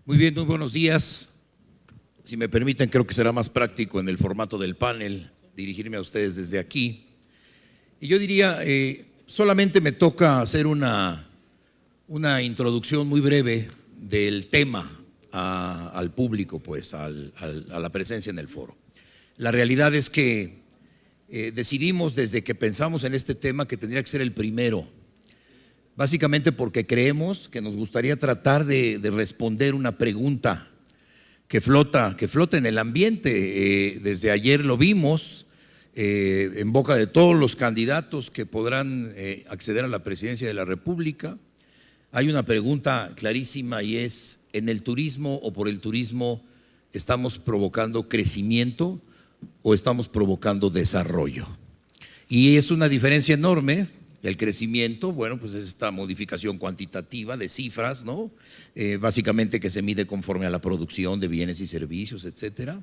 Muy bien, muy buenos días. Si me permiten, creo que será más práctico en el formato del panel dirigirme a ustedes desde aquí. Y yo diría, solamente me toca hacer una introducción muy breve del tema al público, pues, a la presencia en el foro. La realidad es que decidimos desde que pensamos en este tema que tendría que ser el primero, básicamente porque creemos que nos gustaría tratar de responder una pregunta que flota en el ambiente. Desde ayer lo vimos en boca de todos los candidatos que podrán acceder a la presidencia de la República. Hay una pregunta clarísima y es: ¿en el turismo o por el turismo estamos provocando crecimiento o estamos provocando desarrollo? Y es una diferencia enorme. El crecimiento, bueno, pues es esta modificación cuantitativa de cifras, ¿no? Básicamente que se mide conforme a la producción de bienes y servicios, etcétera.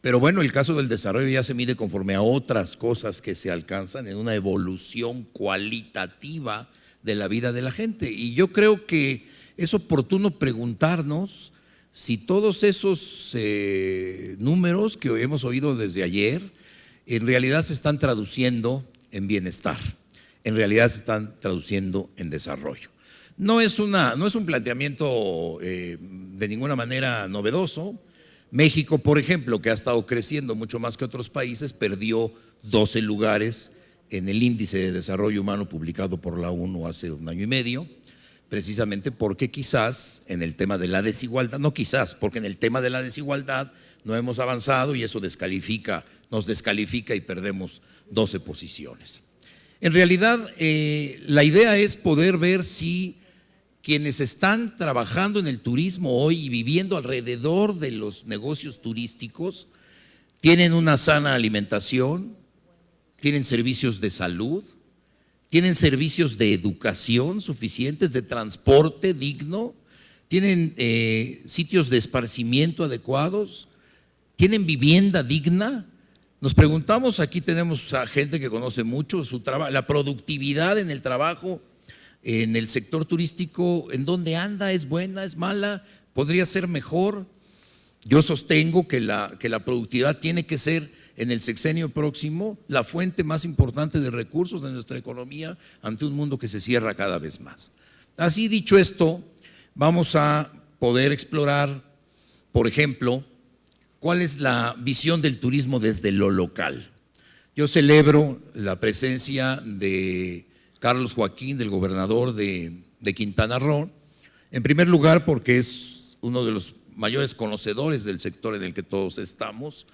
Pero bueno, el caso del desarrollo ya se mide conforme a otras cosas que se alcanzan en una evolución cualitativa de la vida de la gente. Y yo creo que es oportuno preguntarnos si todos esos números que hemos oído desde ayer en realidad se están traduciendo en bienestar, en realidad se están traduciendo en desarrollo. No es un planteamiento de ninguna manera novedoso. México, por ejemplo, que ha estado creciendo mucho más que otros países, perdió 12 lugares en el índice de desarrollo humano publicado por la ONU hace un año y medio, precisamente porque quizás en el tema de la desigualdad, no quizás, porque en el tema de la desigualdad no hemos avanzado y eso nos descalifica y perdemos 12 posiciones. En realidad, la idea es poder ver si quienes están trabajando en el turismo hoy y viviendo alrededor de los negocios turísticos tienen una sana alimentación, tienen servicios de salud, tienen servicios de educación suficientes, de transporte digno, tienen sitios de esparcimiento adecuados, tienen vivienda digna. Nos preguntamos, aquí tenemos a gente que conoce mucho su trabajo, la productividad en el trabajo, en el sector turístico, ¿en dónde anda? ¿Es buena? ¿Es mala? ¿Podría ser mejor? Yo sostengo que la productividad tiene que ser en el sexenio próximo la fuente más importante de recursos de nuestra economía ante un mundo que se cierra cada vez más. Así, dicho esto, vamos a poder explorar, por ejemplo, ¿cuál es la visión del turismo desde lo local? Yo celebro la presencia de Carlos Joaquín, del gobernador de Quintana Roo, en primer lugar porque es uno de los mayores conocedores del sector en el que todos estamos,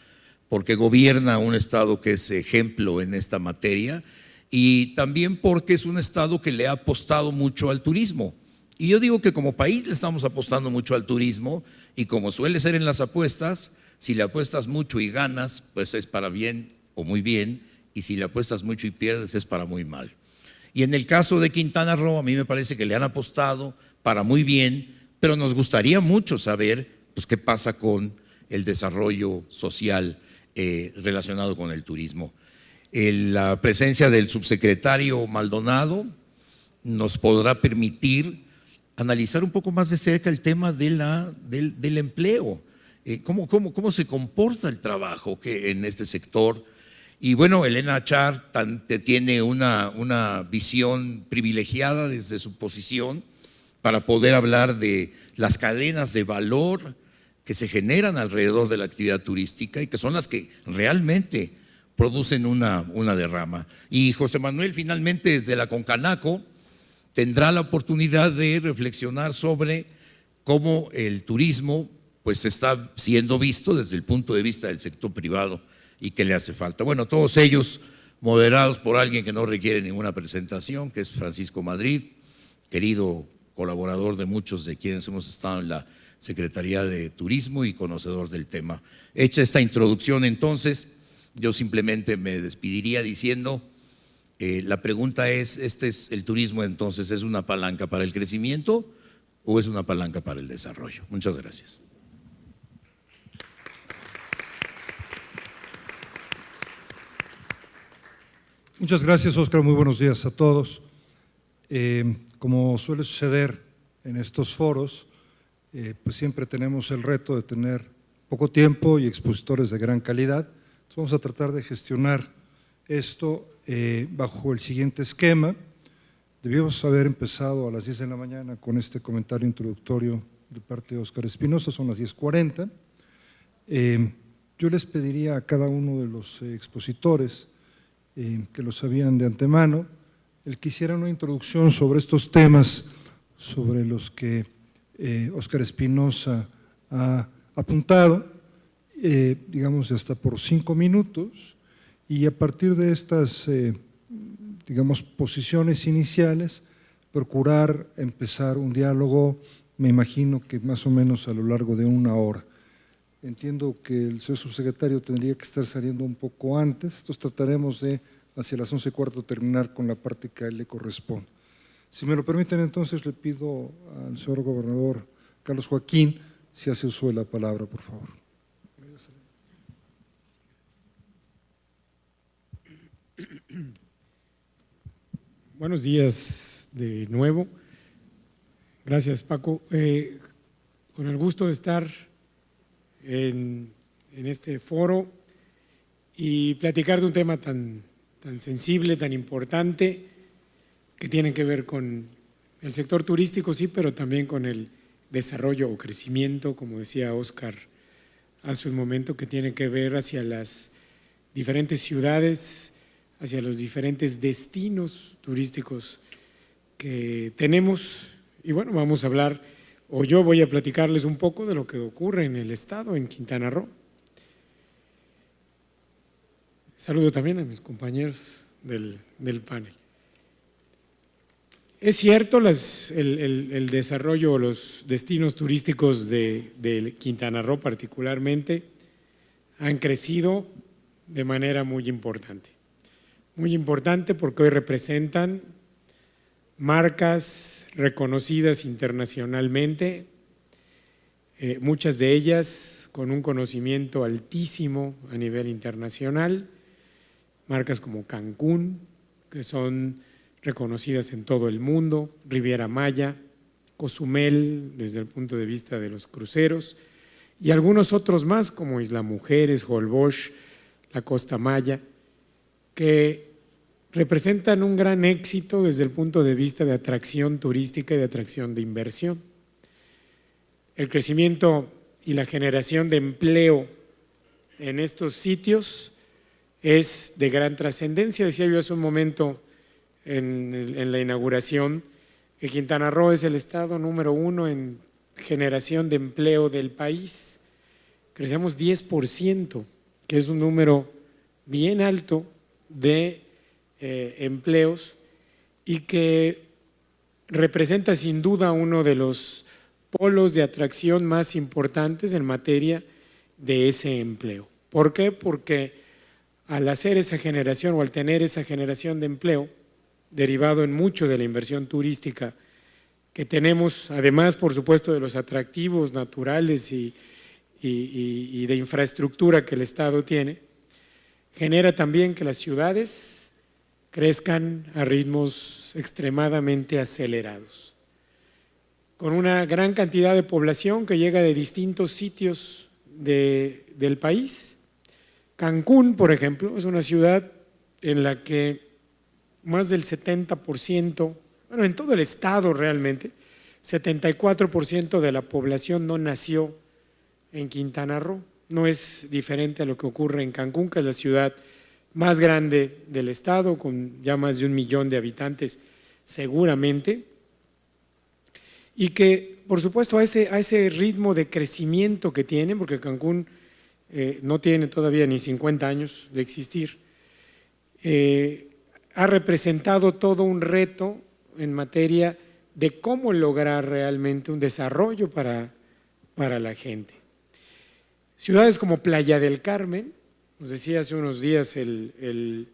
porque gobierna un estado que es ejemplo en esta materia y también porque es un estado que le ha apostado mucho al turismo. Y yo digo que como país le estamos apostando mucho al turismo y como suele ser en las apuestas, si le apuestas mucho y ganas, pues es para bien o muy bien, y si le apuestas mucho y pierdes es para muy mal. Y en el caso de Quintana Roo, a mí me parece que le han apostado para muy bien, pero nos gustaría mucho saber pues, qué pasa con el desarrollo social relacionado con el turismo. La presencia del subsecretario Maldonado nos podrá permitir analizar un poco más de cerca el tema del empleo. ¿Cómo se comporta el trabajo en este sector? Y bueno, Elena Char tiene una visión privilegiada desde su posición para poder hablar de las cadenas de valor que se generan alrededor de la actividad turística y que son las que realmente producen una derrama. Y José Manuel finalmente desde la Concanaco tendrá la oportunidad de reflexionar sobre cómo el turismo pues está siendo visto desde el punto de vista del sector privado y que le hace falta. Bueno, todos ellos moderados por alguien que no requiere ninguna presentación, que es Francisco Madrid, querido colaborador de muchos de quienes hemos estado en la Secretaría de Turismo y conocedor del tema. Hecha esta introducción, entonces, yo simplemente me despediría diciendo, la pregunta es, ¿el turismo entonces es una palanca para el crecimiento o es una palanca para el desarrollo? Muchas gracias. Muchas gracias, Óscar. Muy buenos días a todos. Como suele suceder en estos foros, pues siempre tenemos el reto de tener poco tiempo y expositores de gran calidad. Entonces vamos a tratar de gestionar esto bajo el siguiente esquema. Debíamos haber empezado a las 10 de la mañana con este comentario introductorio de parte de Óscar Espinosa, son las 10:40. Yo les pediría a cada uno de los expositores que lo sabían de antemano, el que hiciera una introducción sobre estos temas sobre los que Óscar Espinosa ha apuntado, digamos hasta por 5 minutos, y a partir de estas digamos posiciones iniciales, procurar empezar un diálogo, me imagino que más o menos a lo largo de 1 hora. Entiendo que el señor subsecretario tendría que estar saliendo un poco antes, entonces trataremos de hacia las 11:15 terminar con la parte que a él le corresponde. Si me lo permiten, entonces le pido al señor gobernador Carlos Joaquín si hace uso de la palabra, por favor. Buenos días de nuevo. Gracias, Paco. Con el gusto de estar en este foro y platicar de un tema tan sensible, tan importante, que tiene que ver con el sector turístico, sí, pero también con el desarrollo o crecimiento, como decía Óscar hace un momento, que tiene que ver hacia las diferentes ciudades, hacia los diferentes destinos turísticos que tenemos. Y bueno, vamos a hablar, o yo voy a platicarles un poco de lo que ocurre en el estado, en Quintana Roo. Saludo también a mis compañeros del panel. Es cierto, el desarrollo o los destinos turísticos de Quintana Roo particularmente han crecido de manera muy importante. Muy importante porque hoy representan marcas reconocidas internacionalmente, muchas de ellas con un conocimiento altísimo a nivel internacional, marcas como Cancún, que son reconocidas en todo el mundo, Riviera Maya, Cozumel desde el punto de vista de los cruceros y algunos otros más como Isla Mujeres, Holbox, la Costa Maya, que representan un gran éxito desde el punto de vista de atracción turística y de atracción de inversión. El crecimiento y la generación de empleo en estos sitios es de gran trascendencia. Decía yo hace un momento en la inauguración que Quintana Roo es el estado número 1 en generación de empleo del país. Crecemos 10%, que es un número bien alto de empleos y que representa sin duda uno de los polos de atracción más importantes en materia de ese empleo. ¿Por qué? Porque al hacer esa generación o al tener esa generación de empleo, derivado en mucho de la inversión turística que tenemos, además por supuesto de los atractivos naturales y de infraestructura que el Estado tiene, genera también que las ciudades crezcan a ritmos extremadamente acelerados, con una gran cantidad de población que llega de distintos sitios del país. Cancún, por ejemplo, es una ciudad en la que más del 70%, bueno, en todo el estado realmente, 74% de la población no nació en Quintana Roo. No es diferente a lo que ocurre en Cancún, que es la ciudad más grande del estado, con ya más de 1 millón de habitantes seguramente, y que por supuesto a ese ritmo de crecimiento que tiene, porque Cancún no tiene todavía ni 50 años de existir, ha representado todo un reto en materia de cómo lograr realmente un desarrollo para la gente. Ciudades como Playa del Carmen, nos decía hace unos días el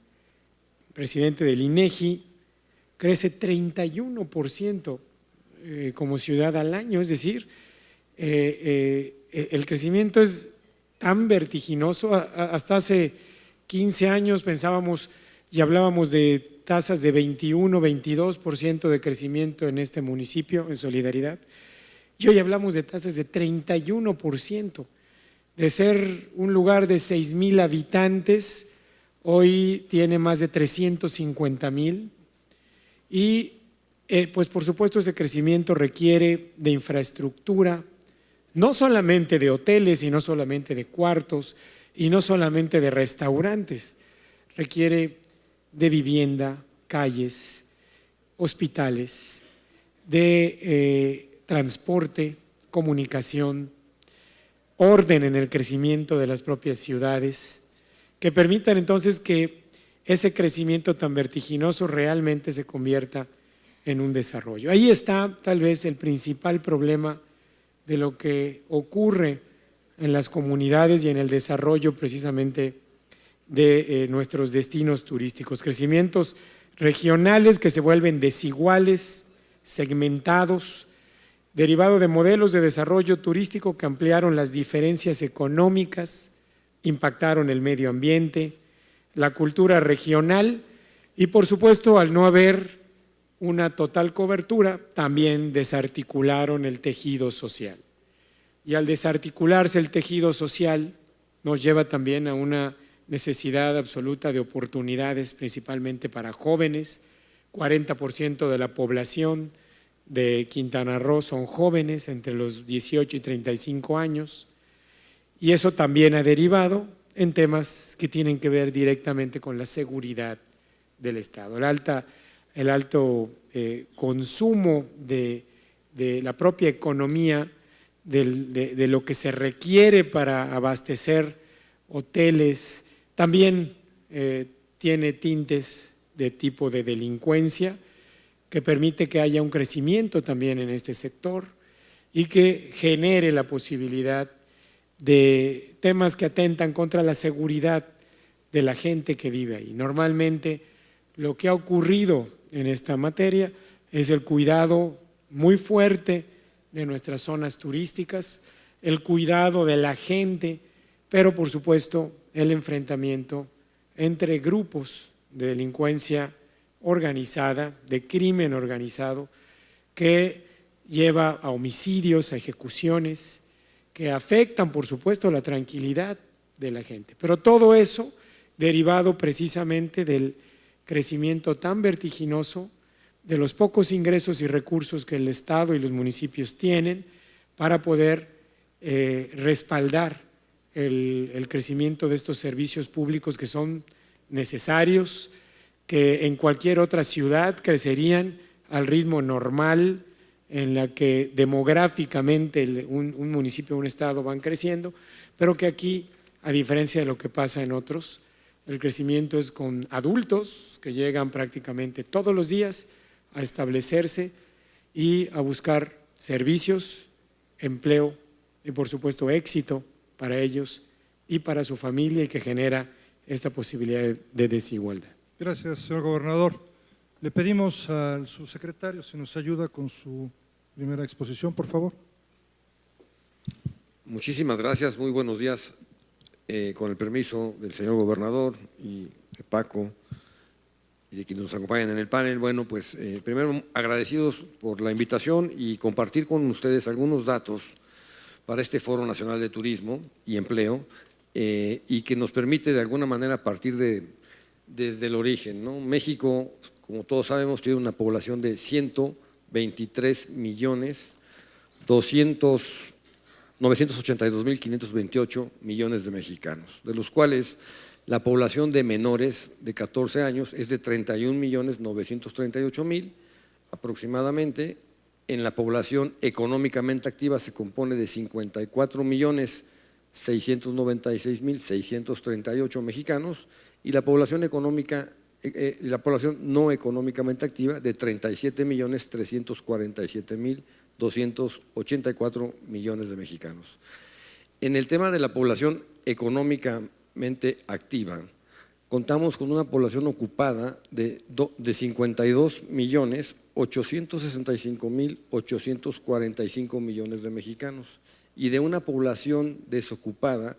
presidente del INEGI, crece 31% como ciudad al año, es decir, el crecimiento es tan vertiginoso. Hasta hace 15 años pensábamos y hablábamos de tasas de 21, 22% de crecimiento en este municipio, en Solidaridad, Y hoy hablamos de tasas de 31%. De ser un lugar de 6,000 habitantes, hoy tiene más de 350,000. Y pues por supuesto ese crecimiento requiere de infraestructura, no solamente de hoteles y no solamente de cuartos y no solamente de restaurantes, requiere de vivienda, calles, hospitales, de transporte, comunicación, orden en el crecimiento de las propias ciudades, que permitan entonces que ese crecimiento tan vertiginoso realmente se convierta en un desarrollo. Ahí está tal vez el principal problema de lo que ocurre en las comunidades y en el desarrollo precisamente de nuestros destinos turísticos. Crecimientos regionales que se vuelven desiguales, segmentados, derivado de modelos de desarrollo turístico que ampliaron las diferencias económicas, impactaron el medio ambiente, la cultura regional y por supuesto al no haber una total cobertura también desarticularon el tejido social. Y al desarticularse el tejido social nos lleva también a una necesidad absoluta de oportunidades principalmente para jóvenes. 40% de la población de Quintana Roo son jóvenes entre los 18 y 35 años y eso también ha derivado en temas que tienen que ver directamente con la seguridad del Estado. El alto consumo de la propia economía, de lo que se requiere para abastecer hoteles, también tiene tintes de tipo de delincuencia que permite que haya un crecimiento también en este sector y que genere la posibilidad de temas que atentan contra la seguridad de la gente que vive ahí. Normalmente lo que ha ocurrido en esta materia es el cuidado muy fuerte de nuestras zonas turísticas, el cuidado de la gente, pero por supuesto el enfrentamiento entre grupos de delincuencia organizada, de crimen organizado, que lleva a homicidios, a ejecuciones, que afectan por supuesto la tranquilidad de la gente. Pero todo eso derivado precisamente del crecimiento tan vertiginoso, de los pocos ingresos y recursos que el Estado y los municipios tienen para poder respaldar el crecimiento de estos servicios públicos que son necesarios, que en cualquier otra ciudad crecerían al ritmo normal en la que demográficamente un municipio o un estado van creciendo, pero que aquí, a diferencia de lo que pasa en otros, el crecimiento es con adultos que llegan prácticamente todos los días a establecerse y a buscar servicios, empleo y por supuesto éxito para ellos y para su familia y que genera esta posibilidad de desigualdad. Gracias, señor gobernador. Le pedimos al subsecretario si nos ayuda con su primera exposición, por favor. Muchísimas gracias, muy buenos días. Con el permiso del señor gobernador y de Paco y de quienes nos acompañan en el panel, bueno, pues primero agradecidos por la invitación y compartir con ustedes algunos datos para este Foro Nacional de Turismo y Empleo y que nos permite de alguna manera partir desde el origen, ¿no? México, como todos sabemos, tiene una población de 123.982.528 millones de mexicanos, de los cuales la población de menores de 14 años es de 31.938.000 aproximadamente. En la población económicamente activa se compone de 54.696.638 mexicanos y la población no económicamente activa de 37.347.284 millones de mexicanos. En el tema de la población económicamente activa, contamos con una población ocupada de 52.865.845 millones de mexicanos y de una población desocupada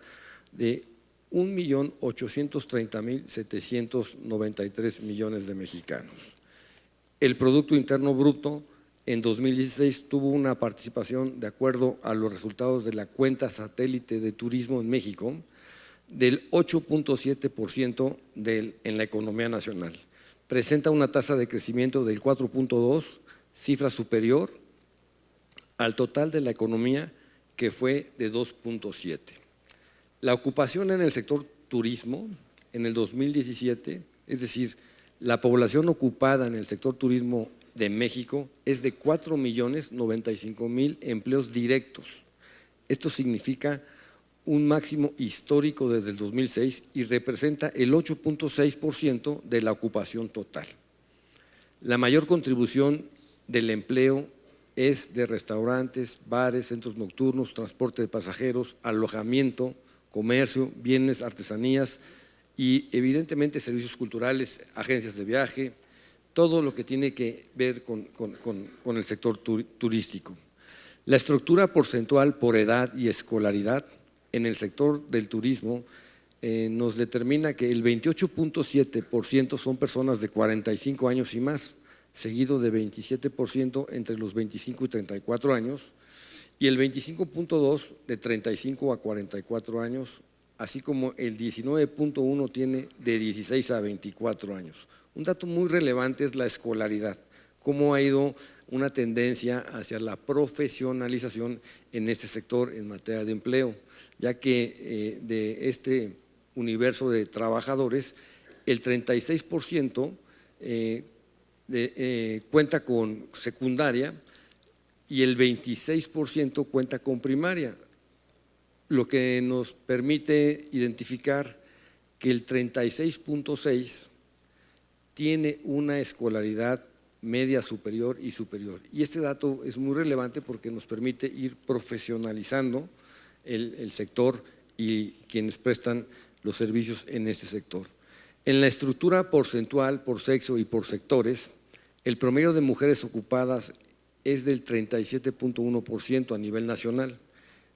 de 1.830.793 millones de mexicanos. El Producto Interno Bruto en 2016 tuvo una participación, de acuerdo a los resultados de la cuenta satélite de turismo en México, del 8.7% en la economía nacional. Presenta una tasa de crecimiento del 4.2%, cifra superior al total de la economía, que fue de 2.7%. La ocupación en el sector turismo en el 2017, es decir, la población ocupada en el sector turismo de México es de 4.095.000 empleos directos. Esto significa un máximo histórico desde el 2006 y representa el 8.6% de la ocupación total. La mayor contribución del empleo es de restaurantes, bares, centros nocturnos, transporte de pasajeros, alojamiento, comercio, bienes, artesanías y evidentemente servicios culturales, agencias de viaje, todo lo que tiene que ver con el sector turístico. La estructura porcentual por edad y escolaridad en el sector del turismo nos determina que el 28.7% son personas de 45 años y más, seguido de 27% entre los 25 y 34 años, y el 25.2% de 35 a 44 años, así como el 19.1% tiene de 16 a 24 años. Un dato muy relevante es la escolaridad, cómo ha ido una tendencia hacia la profesionalización en este sector en materia de empleo, ya que de este universo de trabajadores, el 36% cuenta con secundaria y el 26% cuenta con primaria, lo que nos permite identificar que el 36.6% tiene una escolaridad media superior y superior. Y este dato es muy relevante porque nos permite ir profesionalizando el sector y quienes prestan los servicios en este sector. En la estructura porcentual por sexo y por sectores, el promedio de mujeres ocupadas es del 37.1% a nivel nacional.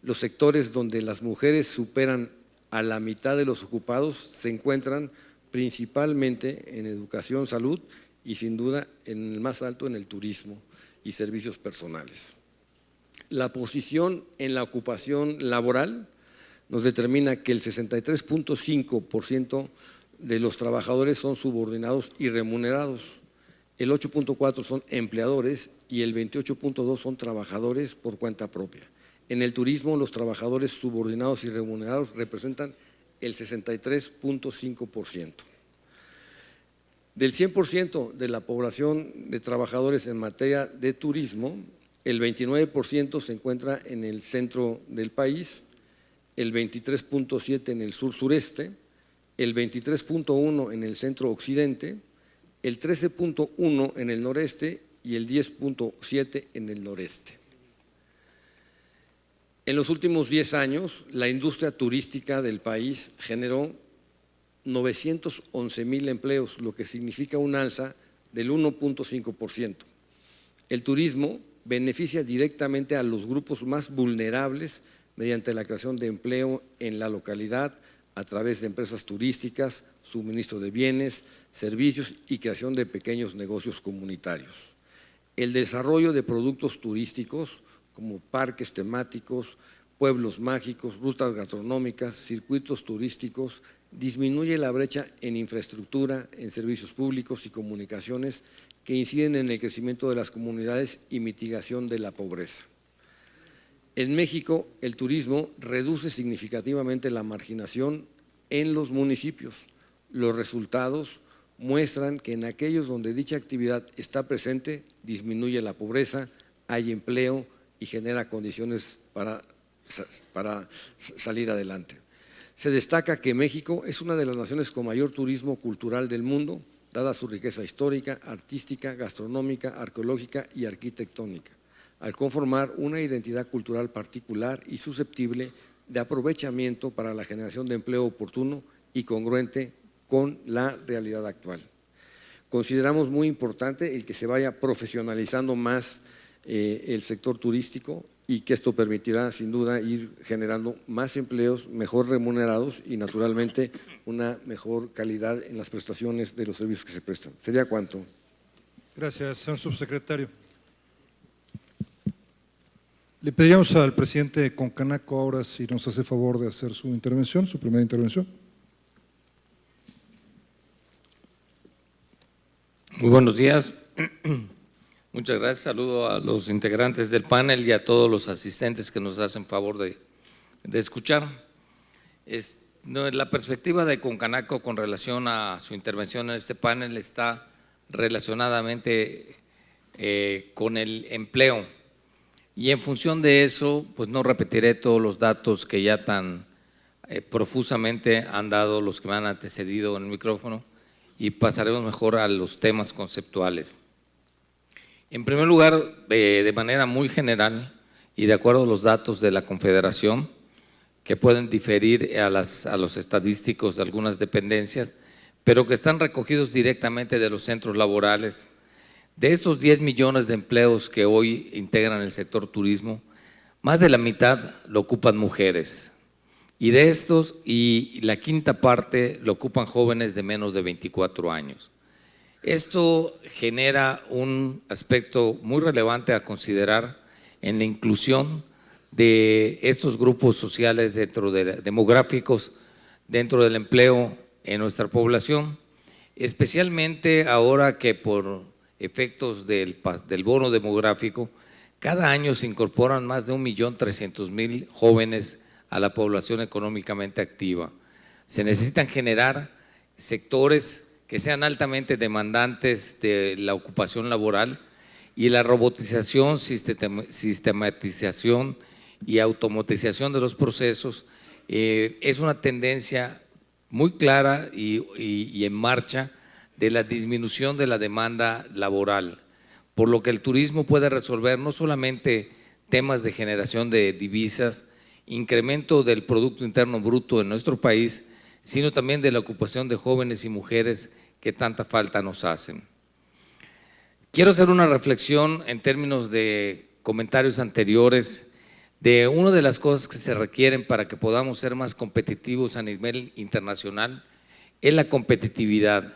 Los sectores donde las mujeres superan a la mitad de los ocupados se encuentran principalmente en educación, salud y sin duda en el más alto en el turismo y servicios personales. La posición en la ocupación laboral nos determina que el 63.5% de los trabajadores son subordinados y remunerados, el 8.4% son empleadores y el 28.2% son trabajadores por cuenta propia. En el turismo, los trabajadores subordinados y remunerados representan el 63.5%. Del 100% de la población de trabajadores en materia de turismo, el 29% se encuentra en el centro del país, el 23.7% en el sur-sureste, el 23.1% en el centro-occidente, el 13.1% en el noreste y el 10.7% en el noreste. En los últimos 10 años, la industria turística del país generó 911,000 empleos, lo que significa un alza del 1.5%. El turismo beneficia directamente a los grupos más vulnerables mediante la creación de empleo en la localidad a través de empresas turísticas, suministro de bienes, servicios y creación de pequeños negocios comunitarios. El desarrollo de productos turísticos como parques temáticos, pueblos mágicos, rutas gastronómicas, circuitos turísticos, disminuye la brecha en infraestructura, en servicios públicos y comunicaciones que inciden en el crecimiento de las comunidades y mitigación de la pobreza. En México, el turismo reduce significativamente la marginación en los municipios. Los resultados muestran que en aquellos donde dicha actividad está presente, disminuye la pobreza, hay empleo y genera condiciones para salir adelante. Se destaca que México es una de las naciones con mayor turismo cultural del mundo, dada su riqueza histórica, artística, gastronómica, arqueológica y arquitectónica, al conformar una identidad cultural particular y susceptible de aprovechamiento para la generación de empleo oportuno y congruente con la realidad actual. Consideramos muy importante el que se vaya profesionalizando más el sector turístico y que esto permitirá sin duda ir generando más empleos mejor remunerados y naturalmente una mejor calidad en las prestaciones de los servicios que se prestan. ¿Sería cuánto? Gracias, señor subsecretario. Le pediríamos al presidente Concanaco ahora si nos hace favor de hacer su intervención, su primera intervención. Muy buenos días. Muchas gracias. Saludo a los integrantes del panel y a todos los asistentes que nos hacen favor de escuchar. La perspectiva de Concanaco con relación a su intervención en este panel está relacionadamente con el empleo. Y en función de eso, pues no repetiré todos los datos que ya tan profusamente han dado los que me han antecedido en el micrófono y pasaremos mejor a los temas conceptuales. En primer lugar, de manera muy general y de acuerdo a los datos de la Confederación, que pueden diferir a los estadísticos de algunas dependencias, pero que están recogidos directamente de los centros laborales. De estos 10 millones de empleos que hoy integran el sector turismo, más de la mitad lo ocupan mujeres. Y de estos, y la quinta parte lo ocupan jóvenes de menos de 24 años. Esto genera un aspecto muy relevante a considerar en la inclusión de estos grupos sociales demográficos dentro del empleo en nuestra población, especialmente ahora que por efectos del bono demográfico, cada año se incorporan más de 1.300.000 jóvenes a la población económicamente activa. Se necesitan generar sectores que sean altamente demandantes de la ocupación laboral y la robotización, sistematización y automatización de los procesos es una tendencia muy clara y en marcha de la disminución de la demanda laboral, por lo que el turismo puede resolver no solamente temas de generación de divisas, incremento del Producto Interno Bruto en nuestro país, sino también de la ocupación de jóvenes y mujeres que tanta falta nos hacen. Quiero hacer una reflexión en términos de comentarios anteriores de una de las cosas que se requieren para que podamos ser más competitivos a nivel internacional, es la competitividad.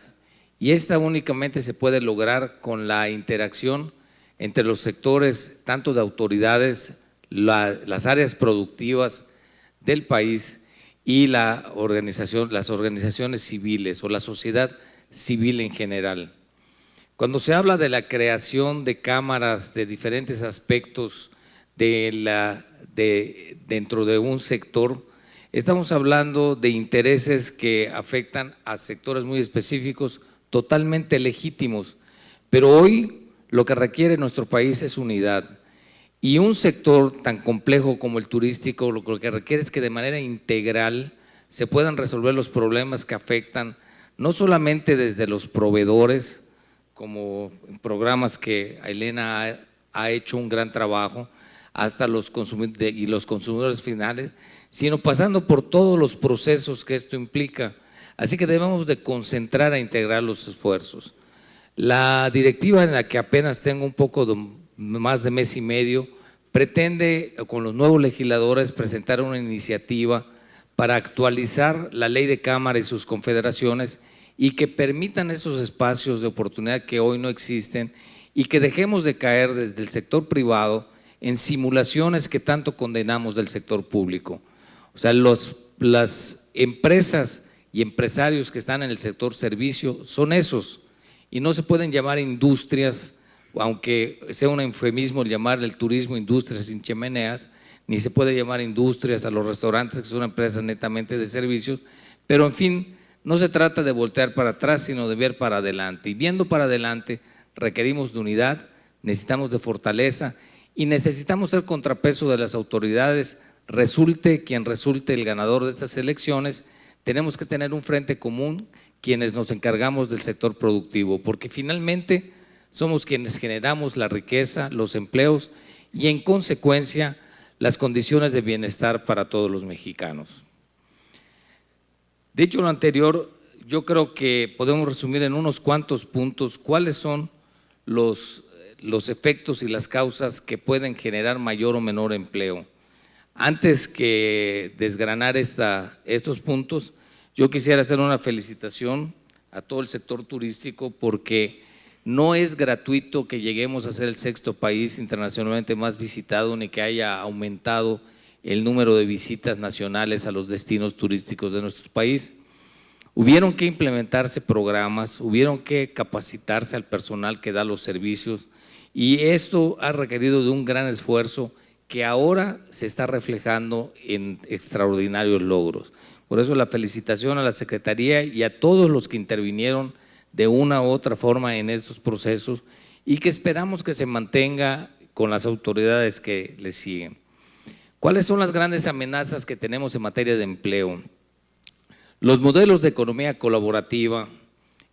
Y esta únicamente se puede lograr con la interacción entre los sectores, tanto de autoridades, las áreas productivas del país y las organizaciones civiles o la sociedad civil en general. Cuando se habla de la creación de cámaras de diferentes aspectos dentro de un sector, estamos hablando de intereses que afectan a sectores muy específicos, totalmente legítimos, pero hoy lo que requiere nuestro país es unidad. Y un sector tan complejo como el turístico lo que requiere es que de manera integral se puedan resolver los problemas que afectan no solamente desde los proveedores, como programas que Elena ha hecho un gran trabajo, hasta los consumidores finales, sino pasando por todos los procesos que esto implica. Así que debemos de concentrar a integrar los esfuerzos. La directiva en la que apenas tengo un poco más de mes y medio, pretende con los nuevos legisladores presentar una iniciativa para actualizar la ley de Cámara y sus confederaciones y que permitan esos espacios de oportunidad que hoy no existen y que dejemos de caer desde el sector privado en simulaciones que tanto condenamos del sector público. O sea, las empresas y empresarios que están en el sector servicio son esos y no se pueden llamar industrias, aunque sea un eufemismo llamar el turismo industrias sin chimeneas, ni se puede llamar industrias a los restaurantes que son empresas netamente de servicios, pero en fin, no se trata de voltear para atrás, sino de ver para adelante. Y viendo para adelante requerimos de unidad, necesitamos de fortaleza y necesitamos ser contrapeso de las autoridades. Resulte quien resulte el ganador de estas elecciones, tenemos que tener un frente común quienes nos encargamos del sector productivo, porque finalmente somos quienes generamos la riqueza, los empleos y en consecuencia las condiciones de bienestar para todos los mexicanos. Dicho lo anterior, yo creo que podemos resumir en unos cuantos puntos cuáles son los efectos y las causas que pueden generar mayor o menor empleo. Antes que desgranar estos puntos, yo quisiera hacer una felicitación a todo el sector turístico porque No es gratuito que lleguemos a ser el sexto país internacionalmente más visitado ni que haya aumentado el número de visitas nacionales a los destinos turísticos de nuestro país. Hubieron que implementarse programas, hubieron que capacitarse al personal que da los servicios y esto ha requerido de un gran esfuerzo que ahora se está reflejando en extraordinarios logros. Por eso la felicitación a la Secretaría y a todos los que intervinieron de una u otra forma en estos procesos y que esperamos que se mantenga con las autoridades que le siguen. ¿Cuáles son las grandes amenazas que tenemos en materia de empleo? Los modelos de economía colaborativa,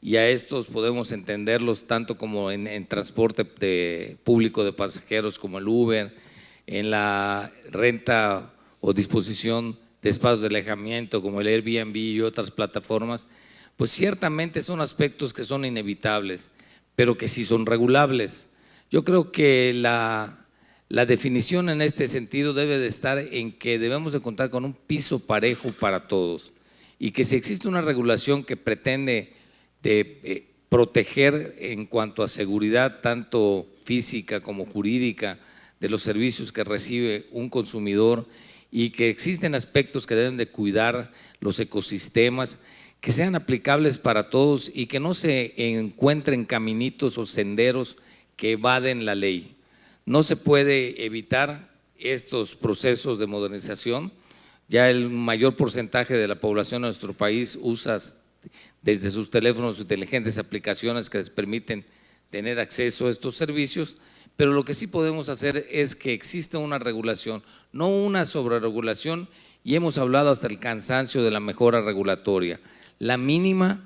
y a estos podemos entenderlos tanto como en transporte público de pasajeros como el Uber, en la renta o disposición de espacios de alojamiento como el Airbnb y otras plataformas, pues ciertamente son aspectos que son inevitables, pero que sí son regulables. Yo creo que la definición en este sentido debe de estar en que debemos de contar con un piso parejo para todos y que si existe una regulación que pretende proteger en cuanto a seguridad tanto física como jurídica de los servicios que recibe un consumidor y que existen aspectos que deben de cuidar los ecosistemas, que sean aplicables para todos y que no se encuentren caminitos o senderos que evaden la ley. No se puede evitar estos procesos de modernización. Ya el mayor porcentaje de la población de nuestro país usa desde sus teléfonos inteligentes aplicaciones que les permiten tener acceso a estos servicios, pero lo que sí podemos hacer es que exista una regulación, no una sobreregulación, y hemos hablado hasta el cansancio de la mejora regulatoria. La mínima,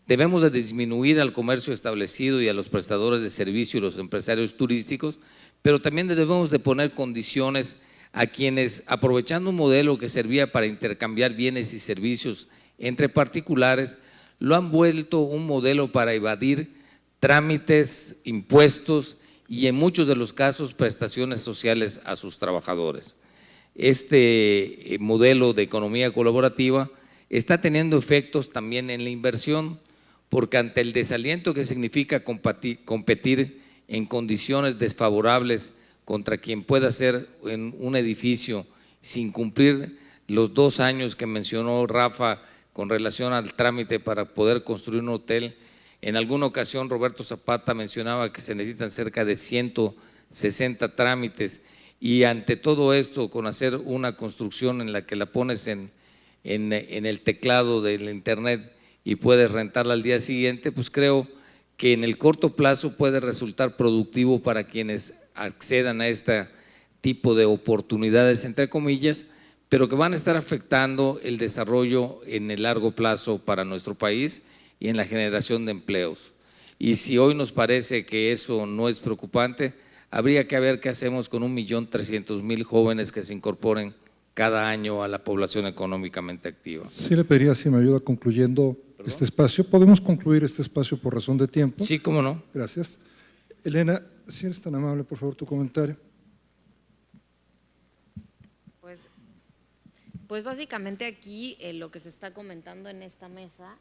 debemos de disminuir al comercio establecido y a los prestadores de servicio y los empresarios turísticos, pero también debemos de poner condiciones a quienes, aprovechando un modelo que servía para intercambiar bienes y servicios entre particulares, lo han vuelto un modelo para evadir trámites, impuestos y en muchos de los casos prestaciones sociales a sus trabajadores. Este modelo de economía colaborativa está teniendo efectos también en la inversión, porque ante el desaliento que significa competir en condiciones desfavorables contra quien pueda hacer en un edificio sin cumplir los 2 años que mencionó Rafa con relación al trámite para poder construir un hotel. En alguna ocasión Roberto Zapata mencionaba que se necesitan cerca de 160 trámites y ante todo esto, con hacer una construcción en la que la pones en el teclado del internet y puedes rentarla al día siguiente, pues creo que en el corto plazo puede resultar productivo para quienes accedan a este tipo de oportunidades, entre comillas, pero que van a estar afectando el desarrollo en el largo plazo para nuestro país y en la generación de empleos. Y si hoy nos parece que eso no es preocupante, habría que ver qué hacemos con 1.300.000 jóvenes que se incorporen cada año a la población económicamente activa. Sí le pediría si me ayuda concluyendo este espacio. ¿Podemos concluir este espacio por razón de tiempo? Sí, cómo no. Gracias. Elena, si eres tan amable, por favor, tu comentario. Pues básicamente aquí lo que se está comentando en esta mesa,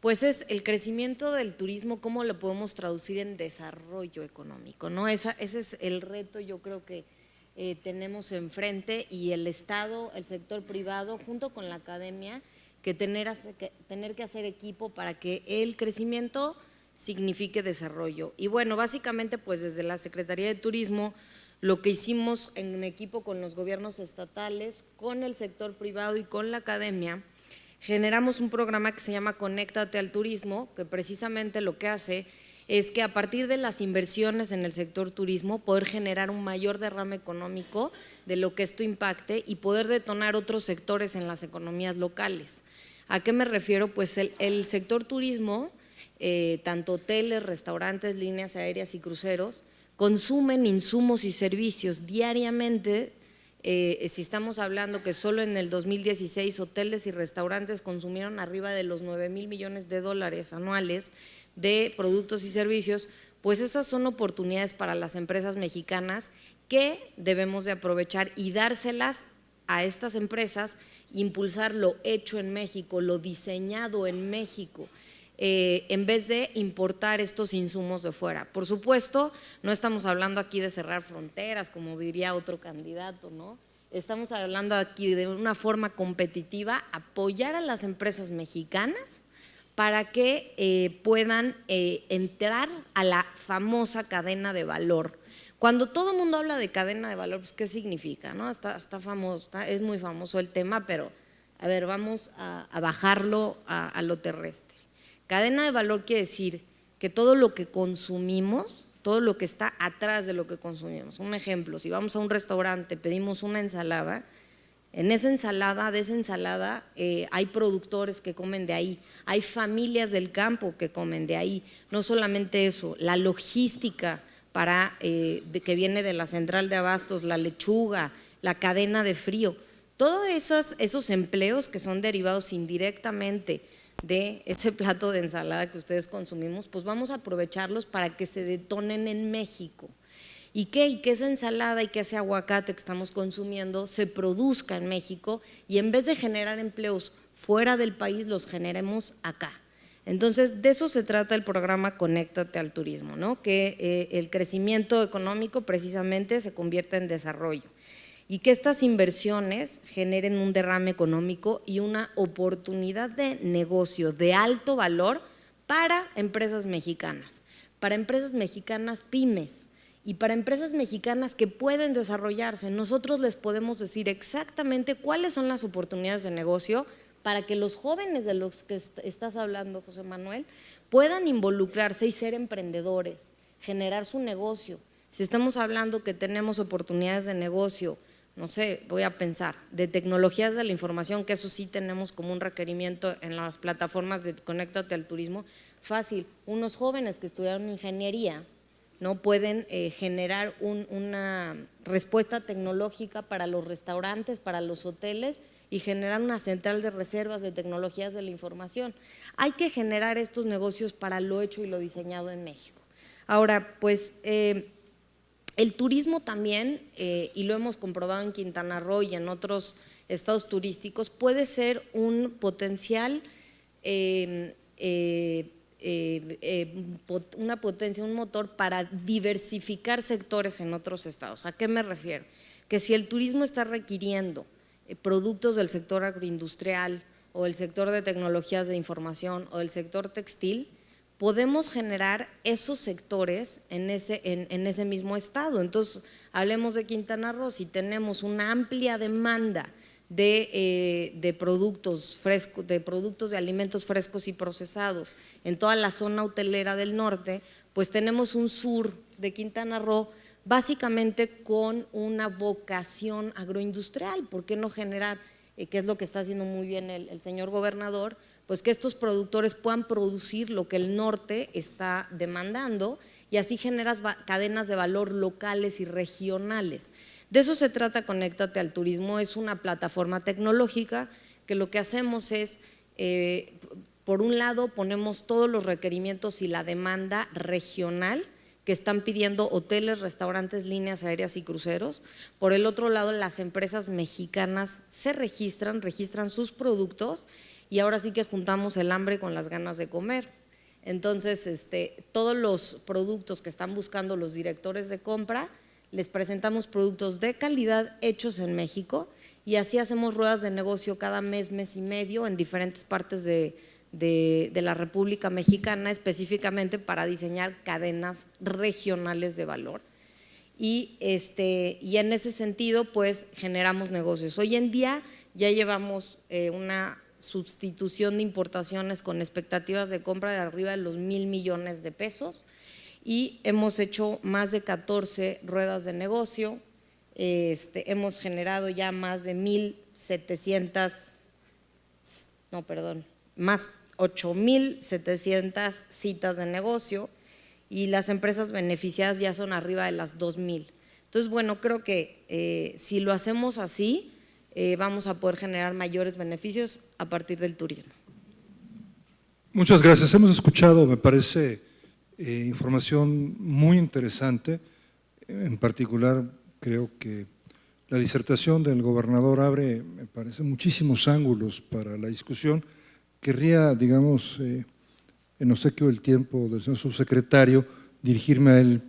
pues es el crecimiento del turismo, cómo lo podemos traducir en desarrollo económico, ¿no? Ese es el reto, yo creo que tenemos enfrente, y el Estado, el sector privado, junto con la academia, que tener que hacer equipo para que el crecimiento signifique desarrollo. Y bueno, básicamente pues desde la Secretaría de Turismo, lo que hicimos en equipo con los gobiernos estatales, con el sector privado y con la academia, generamos un programa que se llama Conéctate al Turismo, que precisamente lo que hace es que a partir de las inversiones en el sector turismo poder generar un mayor derrame económico de lo que esto impacte y poder detonar otros sectores en las economías locales. ¿A qué me refiero? Pues el sector turismo, tanto hoteles, restaurantes, líneas aéreas y cruceros, consumen insumos y servicios diariamente. Si estamos hablando que solo en el 2016 hoteles y restaurantes consumieron arriba de los 9,000 millones de dólares anuales de productos y servicios, pues esas son oportunidades para las empresas mexicanas que debemos de aprovechar y dárselas a estas empresas, impulsar lo hecho en México, lo diseñado en México. en vez de importar estos insumos de fuera. Por supuesto, no estamos hablando aquí de cerrar fronteras, como diría otro candidato, ¿no? Estamos hablando aquí de una forma competitiva, apoyar a las empresas mexicanas para que puedan entrar a la famosa cadena de valor. Cuando todo el mundo habla de cadena de valor, pues ¿qué significa? ¿No? Está famoso, es muy famoso el tema, pero a ver, vamos a bajarlo a lo terrestre. Cadena de valor quiere decir que todo lo que consumimos, todo lo que está atrás de lo que consumimos. Un ejemplo, si vamos a un restaurante, pedimos una ensalada, en esa ensalada, hay productores que comen de ahí, hay familias del campo que comen de ahí. No solamente eso, la logística que viene de la central de abastos, la lechuga, la cadena de frío, todos esos empleos que son derivados indirectamente de ese plato de ensalada que ustedes consumimos, pues vamos a aprovecharlos para que se detonen en México. Y que esa ensalada y que ese aguacate que estamos consumiendo se produzca en México y en vez de generar empleos fuera del país, los generemos acá. Entonces, de eso se trata el programa Conéctate al Turismo, ¿no? Que el crecimiento económico precisamente se convierta en desarrollo y que estas inversiones generen un derrame económico y una oportunidad de negocio de alto valor para empresas mexicanas pymes y para empresas mexicanas que pueden desarrollarse. Nosotros les podemos decir exactamente cuáles son las oportunidades de negocio para que los jóvenes de los que estás hablando, José Manuel, puedan involucrarse y ser emprendedores, generar su negocio. Si estamos hablando que tenemos oportunidades de negocio, no sé, voy a pensar, de tecnologías de la información, que eso sí tenemos como un requerimiento en las plataformas de Conéctate al Turismo, fácil, unos jóvenes que estudiaron ingeniería no pueden generar una respuesta tecnológica para los restaurantes, para los hoteles y generar una central de reservas de tecnologías de la información. Hay que generar estos negocios para lo hecho y lo diseñado en México. Ahora, pues el turismo también, y lo hemos comprobado en Quintana Roo y en otros estados turísticos, puede ser un potencial, una potencia, un motor para diversificar sectores en otros estados. ¿A qué me refiero? Que si el turismo está requiriendo productos del sector agroindustrial o del sector de tecnologías de información o del sector textil, podemos generar esos sectores en ese mismo estado. Entonces, hablemos de Quintana Roo, si tenemos una amplia demanda de productos frescos, de productos de alimentos frescos y procesados en toda la zona hotelera del norte, pues tenemos un sur de Quintana Roo básicamente con una vocación agroindustrial. ¿Por qué no generar, que es lo que está haciendo muy bien el señor gobernador, pues que estos productores puedan producir lo que el norte está demandando y así generas cadenas de valor locales y regionales? De eso se trata Conéctate al Turismo, es una plataforma tecnológica que lo que hacemos es, por un lado, ponemos todos los requerimientos y la demanda regional que están pidiendo hoteles, restaurantes, líneas aéreas y cruceros. Por el otro lado, las empresas mexicanas se registran sus productos y ahora sí que juntamos el hambre con las ganas de comer. Entonces, todos los productos que están buscando los directores de compra, les presentamos productos de calidad hechos en México y así hacemos ruedas de negocio cada mes, mes y medio en diferentes partes de la República Mexicana, específicamente para diseñar cadenas regionales de valor. Y en ese sentido, pues generamos negocios. Hoy en día ya llevamos una sustitución de importaciones con expectativas de compra de arriba de los 1,000 millones de pesos y hemos hecho más de 14 ruedas de negocio, hemos generado ya más de 8,700 citas de negocio y las empresas beneficiadas ya son arriba de las 2,000. Entonces, bueno, creo que si lo hacemos así, vamos a poder generar mayores beneficios a partir del turismo. Muchas gracias. Hemos escuchado, me parece, información muy interesante. En particular, creo que la disertación del gobernador abre, me parece, muchísimos ángulos para la discusión. Querría, digamos, en obsequio del tiempo del señor subsecretario, dirigirme a él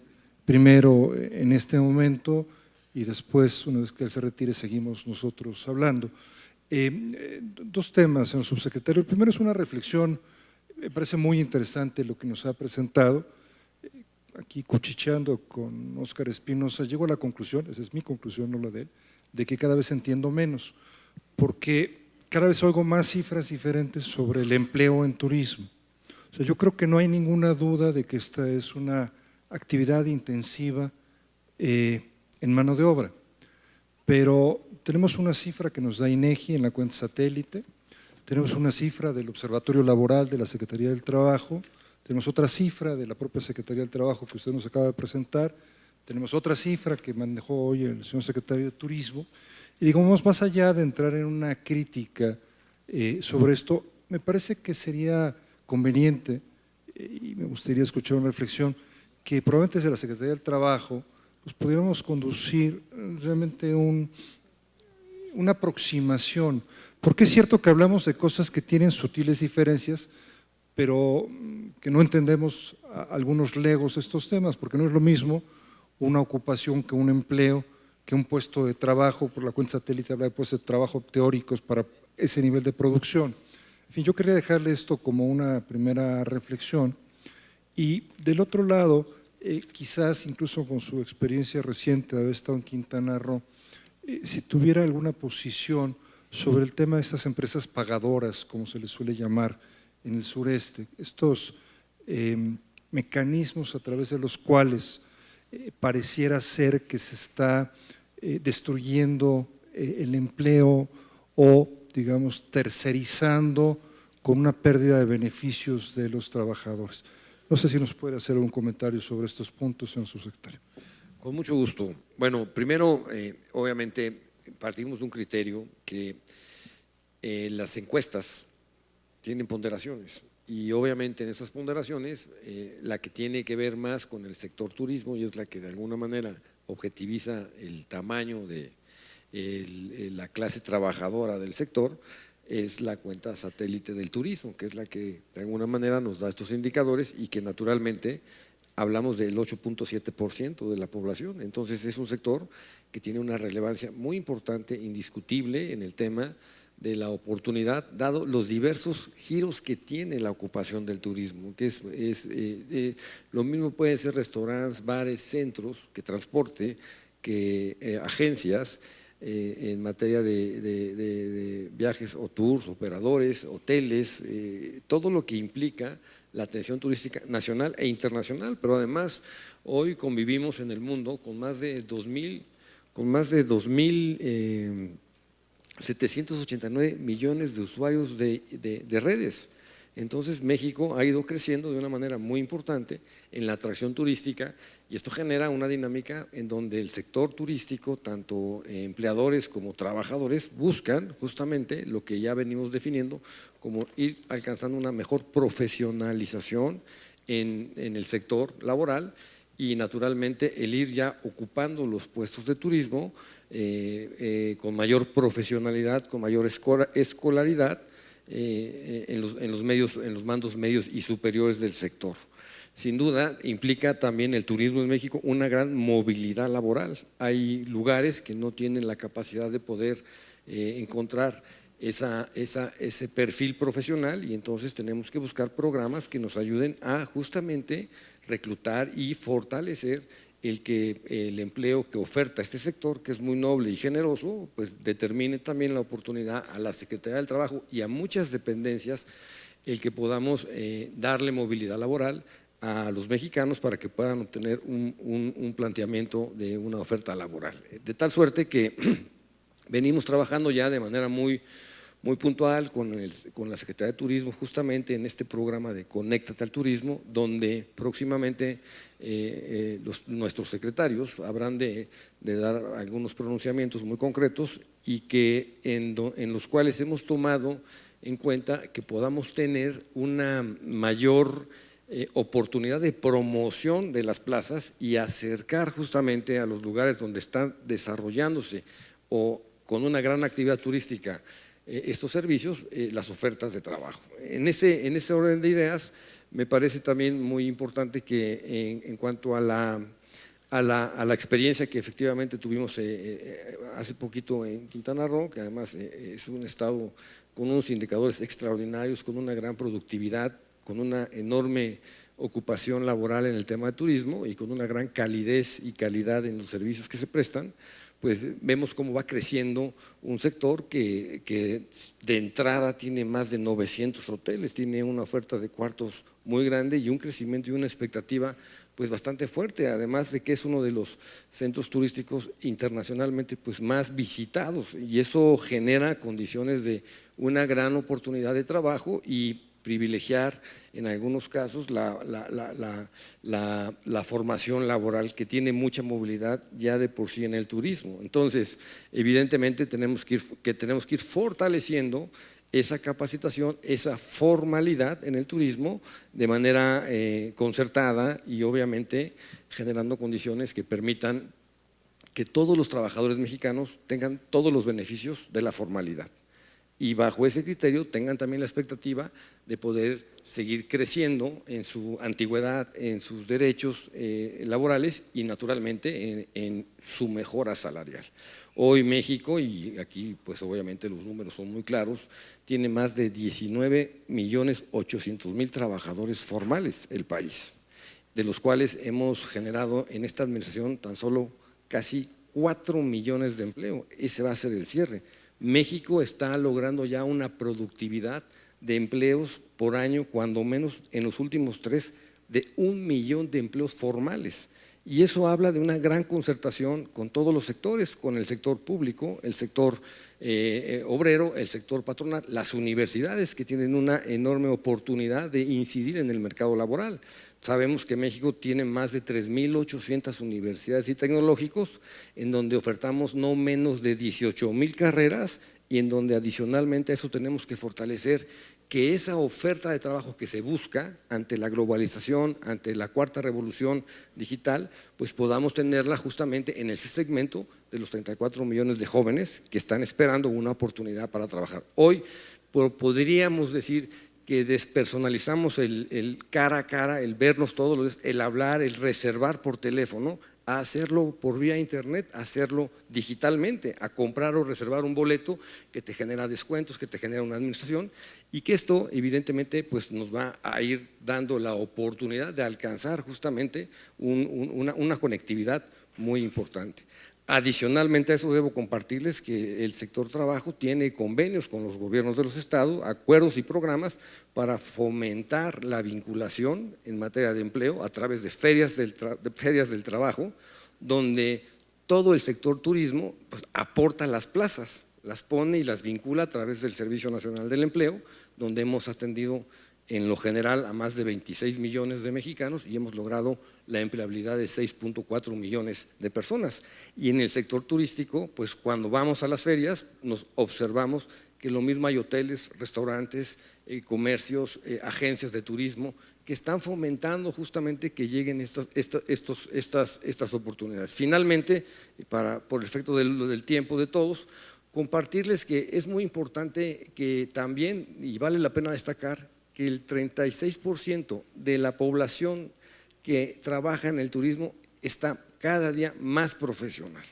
primero en este momento y después, una vez que él se retire, seguimos nosotros hablando. Dos temas, señor subsecretario. El primero es una reflexión, me parece muy interesante lo que nos ha presentado. Aquí cuchicheando con Óscar Espinosa, llego a la conclusión, esa es mi conclusión, no la de él, de que cada vez entiendo menos, porque cada vez oigo más cifras diferentes sobre el empleo en turismo. O sea, yo creo que no hay ninguna duda de que esta es una actividad intensiva en mano de obra, pero tenemos una cifra que nos da INEGI en la cuenta satélite, tenemos una cifra del Observatorio Laboral de la Secretaría del Trabajo, tenemos otra cifra de la propia Secretaría del Trabajo que usted nos acaba de presentar, tenemos otra cifra que manejó hoy el señor secretario de Turismo, y digamos, más allá de entrar en una crítica sobre esto, me parece que sería conveniente, y me gustaría escuchar una reflexión, que probablemente desde la Secretaría del Trabajo pues pudiéramos conducir realmente una aproximación, porque es cierto que hablamos de cosas que tienen sutiles diferencias, pero que no entendemos algunos legos de estos temas, porque no es lo mismo una ocupación que un empleo, que un puesto de trabajo. Por la cuenta satélite habla de puestos de trabajo teóricos para ese nivel de producción. En fin, yo quería dejarle esto como una primera reflexión. Y del otro lado, quizás incluso con su experiencia reciente de haber estado en Quintana Roo, si tuviera alguna posición sobre el tema de estas empresas pagadoras, como se les suele llamar en el sureste, estos mecanismos a través de los cuales pareciera ser que se está destruyendo el empleo o, digamos, tercerizando con una pérdida de beneficios de los trabajadores. No sé si nos puede hacer un comentario sobre estos puntos, señor subsecretario. Con mucho gusto. Bueno, primero, obviamente, partimos de un criterio que las encuestas tienen ponderaciones y obviamente en esas ponderaciones la que tiene que ver más con el sector turismo y es la que de alguna manera objetiviza el tamaño de la clase trabajadora del sector, es la cuenta satélite del turismo, que es la que de alguna manera nos da estos indicadores y que naturalmente hablamos del 8.7% de la población. Entonces es un sector que tiene una relevancia muy importante, indiscutible en el tema de la oportunidad, dado los diversos giros que tiene la ocupación del turismo, que lo mismo pueden ser restaurantes, bares, centros, que transporte, que agencias en materia de viajes o tours, operadores, hoteles, todo lo que implica la atención turística nacional e internacional, pero además hoy convivimos en el mundo con más de 2.789 millones de usuarios de redes. Entonces México ha ido creciendo de una manera muy importante en la atracción turística y esto genera una dinámica en donde el sector turístico, tanto empleadores como trabajadores, buscan justamente lo que ya venimos definiendo como ir alcanzando una mejor profesionalización en el sector laboral y naturalmente el ir ya ocupando los puestos de turismo con mayor profesionalidad, con mayor escolaridad en los mandos medios y superiores del sector. Sin duda implica también el turismo en México una gran movilidad laboral. Hay lugares que no tienen la capacidad de poder encontrar ese perfil profesional y entonces tenemos que buscar programas que nos ayuden a justamente reclutar y fortalecer el empleo que oferta este sector, que es muy noble y generoso, pues determine también la oportunidad a la Secretaría del Trabajo y a muchas dependencias el que podamos darle movilidad laboral a los mexicanos para que puedan obtener un planteamiento de una oferta laboral. De tal suerte que venimos trabajando ya de manera muy puntual con la Secretaría de Turismo justamente en este programa de Conéctate al Turismo, donde próximamente nuestros secretarios habrán de dar algunos pronunciamientos muy concretos y que en los cuales hemos tomado en cuenta que podamos tener una mayor oportunidad de promoción de las plazas y acercar justamente a los lugares donde están desarrollándose o con una gran actividad turística estos servicios, las ofertas de trabajo. En ese orden de ideas, me parece también muy importante que en cuanto a la experiencia que efectivamente tuvimos hace poquito en Quintana Roo, que además es un estado con unos indicadores extraordinarios, con una gran productividad, con una enorme ocupación laboral en el tema de turismo y con una gran calidez y calidad en los servicios que se prestan, pues vemos cómo va creciendo un sector que de entrada tiene más de 900 hoteles, tiene una oferta de cuartos muy grande y un crecimiento y una expectativa pues bastante fuerte, además de que es uno de los centros turísticos internacionalmente pues más visitados, y eso genera condiciones de una gran oportunidad de trabajo y privilegiar en algunos casos la formación laboral, que tiene mucha movilidad ya de por sí en el turismo. Entonces, evidentemente tenemos que ir fortaleciendo esa capacitación, esa formalidad en el turismo de manera concertada y obviamente generando condiciones que permitan que todos los trabajadores mexicanos tengan todos los beneficios de la formalidad. Y bajo ese criterio tengan también la expectativa de poder seguir creciendo en su antigüedad, en sus derechos laborales y naturalmente en su mejora salarial. Hoy México, y aquí pues obviamente los números son muy claros, tiene más de 19.800.000 trabajadores formales el país, de los cuales hemos generado en esta administración tan solo casi 4 millones de empleo. Ese va a ser el cierre. México está logrando ya una productividad de empleos por año, cuando menos en los últimos 3, de 1 millón de empleos formales. Y eso habla de una gran concertación con todos los sectores, con el sector público, el sector obrero, el sector patronal, las universidades, que tienen una enorme oportunidad de incidir en el mercado laboral. Sabemos que México tiene más de 3.800 universidades y tecnológicos, en donde ofertamos no menos de 18.000 carreras, y en donde adicionalmente a eso tenemos que fortalecer que esa oferta de trabajo que se busca ante la globalización, ante la cuarta revolución digital, pues podamos tenerla justamente en ese segmento de los 34 millones de jóvenes que están esperando una oportunidad para trabajar. Hoy podríamos decir que despersonalizamos el cara a cara, el vernos todos los días, el hablar, el reservar por teléfono, a hacerlo por vía internet, a hacerlo digitalmente, a comprar o reservar un boleto que te genera descuentos, que te genera una administración, y que esto evidentemente pues nos va a ir dando la oportunidad de alcanzar justamente una conectividad muy importante. Adicionalmente a eso debo compartirles que el sector trabajo tiene convenios con los gobiernos de los estados, acuerdos y programas para fomentar la vinculación en materia de empleo a través de ferias del trabajo, donde todo el sector turismo pues, aporta las plazas, las pone y las vincula a través del Servicio Nacional del Empleo, donde hemos atendido en lo general a más de 26 millones de mexicanos y hemos logrado la empleabilidad de 6.4 millones de personas. Y en el sector turístico, pues cuando vamos a las ferias nos observamos que lo mismo hay hoteles, restaurantes, comercios, agencias de turismo que están fomentando justamente que lleguen estas oportunidades. Finalmente, por el efecto del tiempo de todos, compartirles que es muy importante que también, y vale la pena destacar, que el 36% de la población que trabaja en el turismo está cada día más profesional.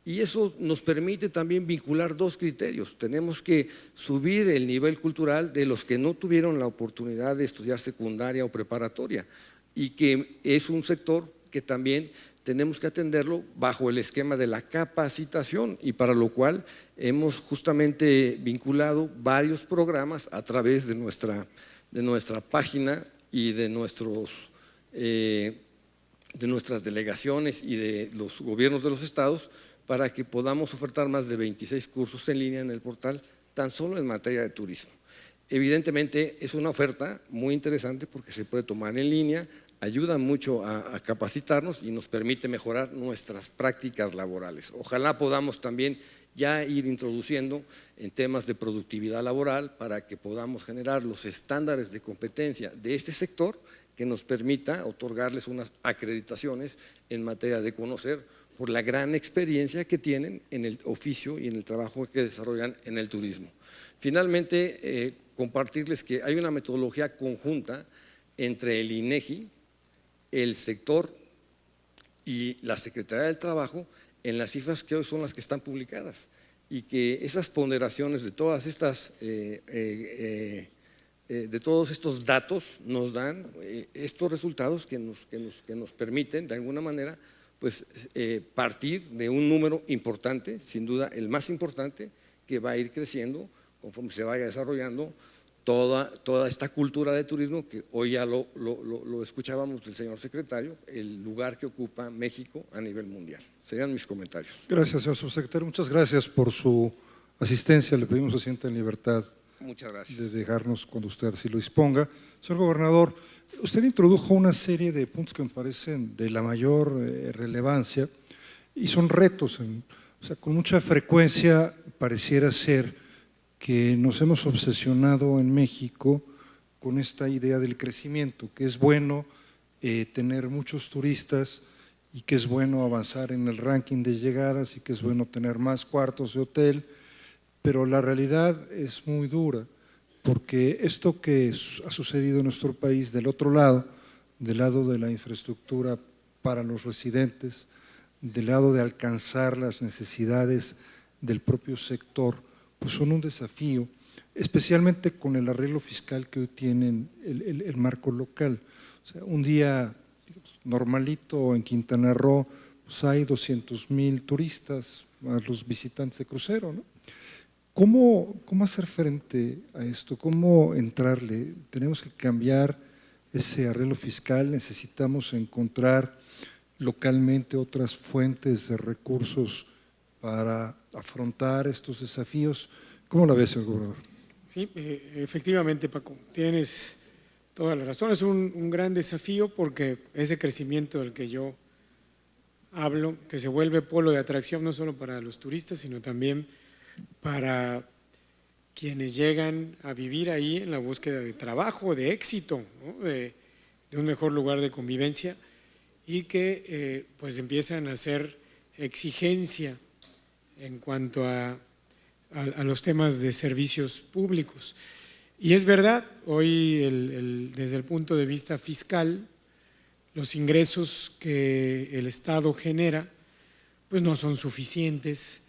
Y eso nos permite también vincular dos criterios. Tenemos que subir el nivel cultural de los que no tuvieron la oportunidad de estudiar secundaria o preparatoria, y que es un sector que también tenemos que atenderlo bajo el esquema de la capacitación, y para lo cual hemos justamente vinculado varios programas a través de nuestra página y de nuestras delegaciones y de los gobiernos de los estados, para que podamos ofertar más de 26 cursos en línea en el portal, tan solo en materia de turismo. Evidentemente es una oferta muy interesante porque se puede tomar en línea, ayuda mucho a capacitarnos y nos permite mejorar nuestras prácticas laborales. Ojalá podamos también ya ir introduciendo en temas de productividad laboral para que podamos generar los estándares de competencia de este sector que nos permita otorgarles unas acreditaciones en materia de conocer por la gran experiencia que tienen en el oficio y en el trabajo que desarrollan en el turismo. Finalmente, compartirles que hay una metodología conjunta entre el INEGI, el sector y la Secretaría del Trabajo en las cifras que hoy son las que están publicadas, y que esas ponderaciones de todas estas de todos estos datos nos dan estos resultados que nos permiten de alguna manera pues partir de un número importante, sin duda el más importante, que va a ir creciendo conforme se vaya desarrollando toda esta cultura de turismo que hoy ya lo escuchábamos del señor secretario, el lugar que ocupa México a nivel mundial. Serían mis comentarios. Gracias, señor subsecretario. Muchas gracias por su asistencia. Le pedimos se sienta en libertad Muchas gracias. de dejarnos cuando usted así lo disponga. Señor gobernador, usted introdujo una serie de puntos que me parecen de la mayor relevancia y son retos. O sea, con mucha frecuencia pareciera ser que nos hemos obsesionado en México con esta idea del crecimiento, que es bueno tener muchos turistas y que es bueno avanzar en el ranking de llegadas y que es bueno tener más cuartos de hotel, pero la realidad es muy dura, porque esto que ha sucedido en nuestro país del otro lado, del lado de la infraestructura para los residentes, del lado de alcanzar las necesidades del propio sector, pues son un desafío, especialmente con el arreglo fiscal que hoy tienen el marco local. O sea, un día digamos, normalito en Quintana Roo, pues hay 200,000 turistas, más los visitantes de crucero, ¿no? ¿Cómo hacer frente a esto? ¿Cómo entrarle? Tenemos que cambiar ese arreglo fiscal, necesitamos encontrar localmente otras fuentes de recursos para afrontar estos desafíos. ¿Cómo la ves, señor gobernador? Sí, efectivamente, Paco, tienes toda la razón. Es un gran desafío porque ese crecimiento del que yo hablo, que se vuelve polo de atracción no solo para los turistas, sino también para quienes llegan a vivir ahí en la búsqueda de trabajo, de éxito, ¿no? de un mejor lugar de convivencia, y que pues empiezan a hacer exigencia en cuanto a los temas de servicios públicos. Y es verdad, hoy desde el punto de vista fiscal, los ingresos que el Estado genera pues no son suficientes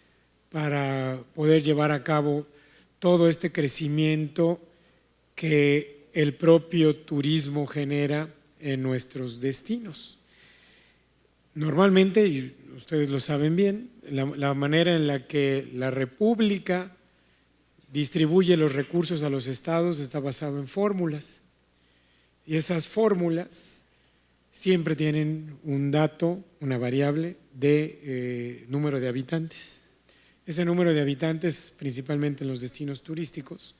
para poder llevar a cabo todo este crecimiento que el propio turismo genera en nuestros destinos. Normalmente, y ustedes lo saben bien, la manera en la que la República distribuye los recursos a los estados está basado en fórmulas. Y esas fórmulas siempre tienen un dato, una variable de número de habitantes. Ese número de habitantes, principalmente en los destinos turísticos,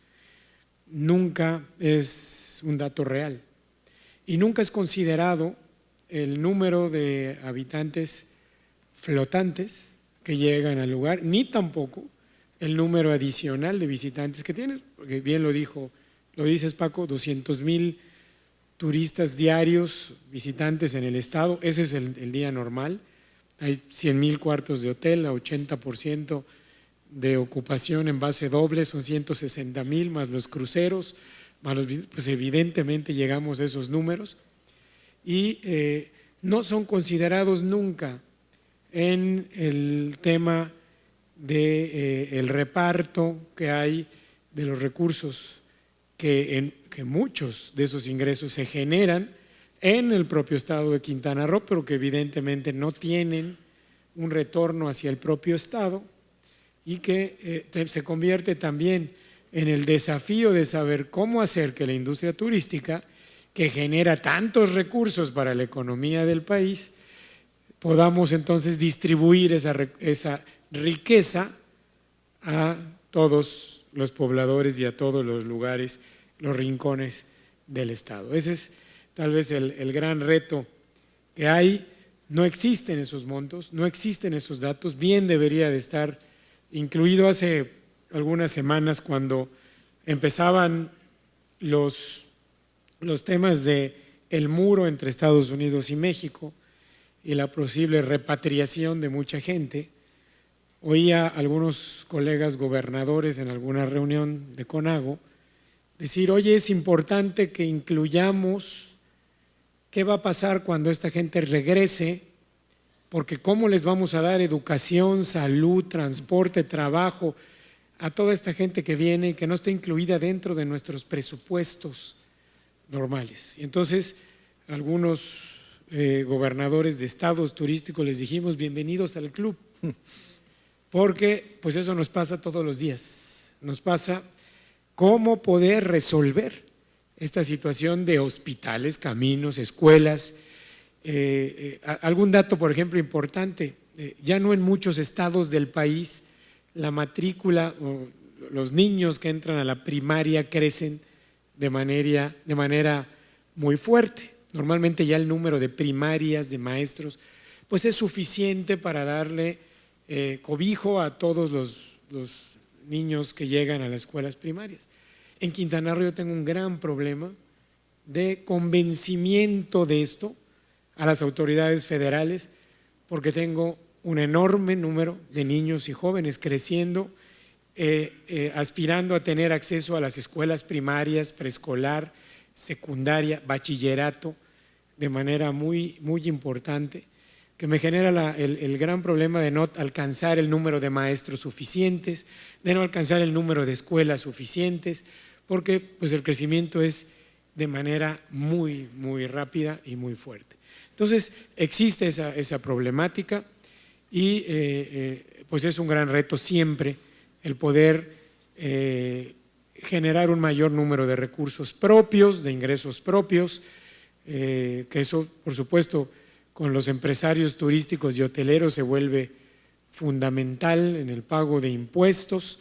nunca es un dato real y nunca es considerado el número de habitantes flotantes que llegan al lugar, ni tampoco el número adicional de visitantes que tienen, porque bien lo dices Paco, 200,000 turistas diarios, visitantes en el estado, ese es el día normal. Hay 100,000 cuartos de hotel, a 80% de ocupación en base doble, son 160,000 más los cruceros, pues evidentemente llegamos a esos números y no son considerados nunca en el tema del reparto que hay de los recursos que muchos de esos ingresos se generan en el propio estado de Quintana Roo, pero que evidentemente no tienen un retorno hacia el propio estado y que se convierte también en el desafío de saber cómo hacer que la industria turística, que genera tantos recursos para la economía del país, podamos entonces distribuir esa riqueza a todos los pobladores y a todos los lugares, los rincones del estado. Ese es tal vez el gran reto que hay. No existen esos montos, no existen esos datos, bien debería de estar incluido. Hace algunas semanas cuando empezaban los temas de el muro entre Estados Unidos y México y la posible repatriación de mucha gente, oía a algunos colegas gobernadores en alguna reunión de CONAGO decir, oye, es importante que incluyamos ¿Qué va a pasar cuando esta gente regrese? Porque ¿cómo les vamos a dar educación, salud, transporte, trabajo a toda esta gente que viene y que no está incluida dentro de nuestros presupuestos normales? Y entonces algunos gobernadores de estados turísticos les dijimos bienvenidos al club, porque pues eso nos pasa todos los días, nos pasa cómo poder resolver esta situación de hospitales, caminos, escuelas. Algún dato, por ejemplo, importante, ya no en muchos estados del país la matrícula, o los niños que entran a la primaria crecen de manera muy fuerte. Normalmente ya el número de primarias, de maestros, pues es suficiente para darle cobijo a todos los niños que llegan a las escuelas primarias. En Quintana Roo yo tengo un gran problema de convencimiento de esto a las autoridades federales, porque tengo un enorme número de niños y jóvenes creciendo, aspirando a tener acceso a las escuelas primarias, preescolar, secundaria, bachillerato, de manera muy, muy importante, que me genera el gran problema de no alcanzar el número de maestros suficientes, de no alcanzar el número de escuelas suficientes, porque pues el crecimiento es de manera muy, muy rápida y muy fuerte. Entonces existe esa problemática y pues es un gran reto siempre el poder generar un mayor número de recursos propios, de ingresos propios, que eso por supuesto con los empresarios turísticos y hoteleros se vuelve fundamental en el pago de impuestos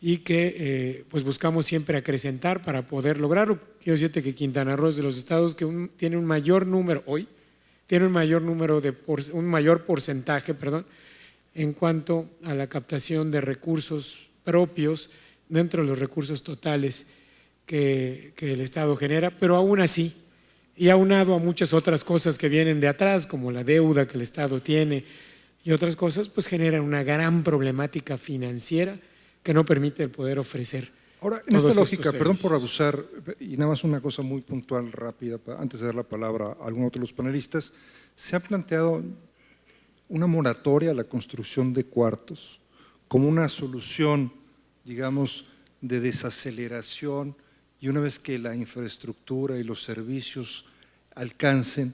y que pues buscamos siempre acrecentar para poder lograrlo. Quiero decirte que Quintana Roo es de los estados que tiene un mayor número hoy, tiene un mayor porcentaje, en cuanto a la captación de recursos propios dentro de los recursos totales que el Estado genera, pero aún así, y aunado a muchas otras cosas que vienen de atrás, como la deuda que el Estado tiene y otras cosas, pues generan una gran problemática financiera que no permite el poder ofrecer. Ahora, en esta lógica, perdón por abusar, y nada más una cosa muy puntual, rápida, antes de dar la palabra a algún otro de los panelistas, se ha planteado una moratoria a la construcción de cuartos como una solución, digamos, de desaceleración, y una vez que la infraestructura y los servicios alcancen,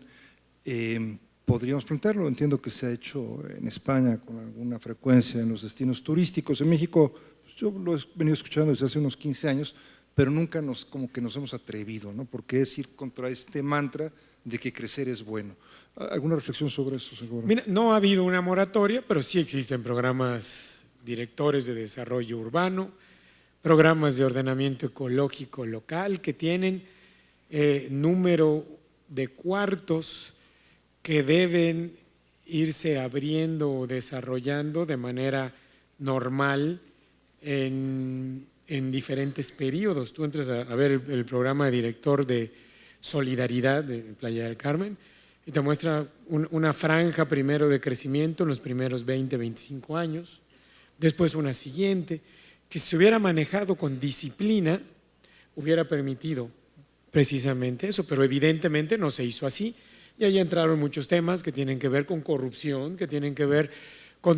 podríamos plantearlo. Entiendo que se ha hecho en España con alguna frecuencia en los destinos turísticos. En México yo lo he venido escuchando desde hace unos 15 años, pero nunca como que nos hemos atrevido, ¿no? Porque es ir contra este mantra de que crecer es bueno. ¿Alguna reflexión sobre eso, señor? Mira, no ha habido una moratoria, pero sí existen programas directores de desarrollo urbano, programas de ordenamiento ecológico local que tienen número de cuartos que deben irse abriendo o desarrollando de manera normal en diferentes periodos. Tú entras a ver el programa director de Solidaridad de Playa del Carmen y te muestra una franja primero de crecimiento en los primeros 20, 25 años, después una siguiente, que si se hubiera manejado con disciplina hubiera permitido precisamente eso, pero evidentemente no se hizo así y ahí entraron muchos temas que tienen que ver con corrupción, que tienen que ver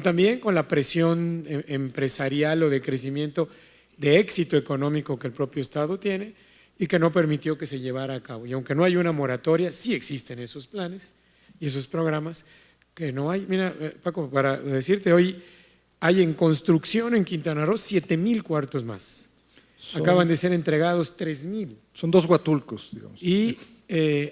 también con la presión empresarial o de crecimiento, de éxito económico que el propio Estado tiene y que no permitió que se llevara a cabo. Y aunque no hay una moratoria, sí existen esos planes y esos programas que no hay. Mira, Paco, para decirte, hoy hay en construcción en Quintana Roo 7,000 cuartos más. Acaban de ser entregados 3,000. Son 2 Huatulcos, digamos. Y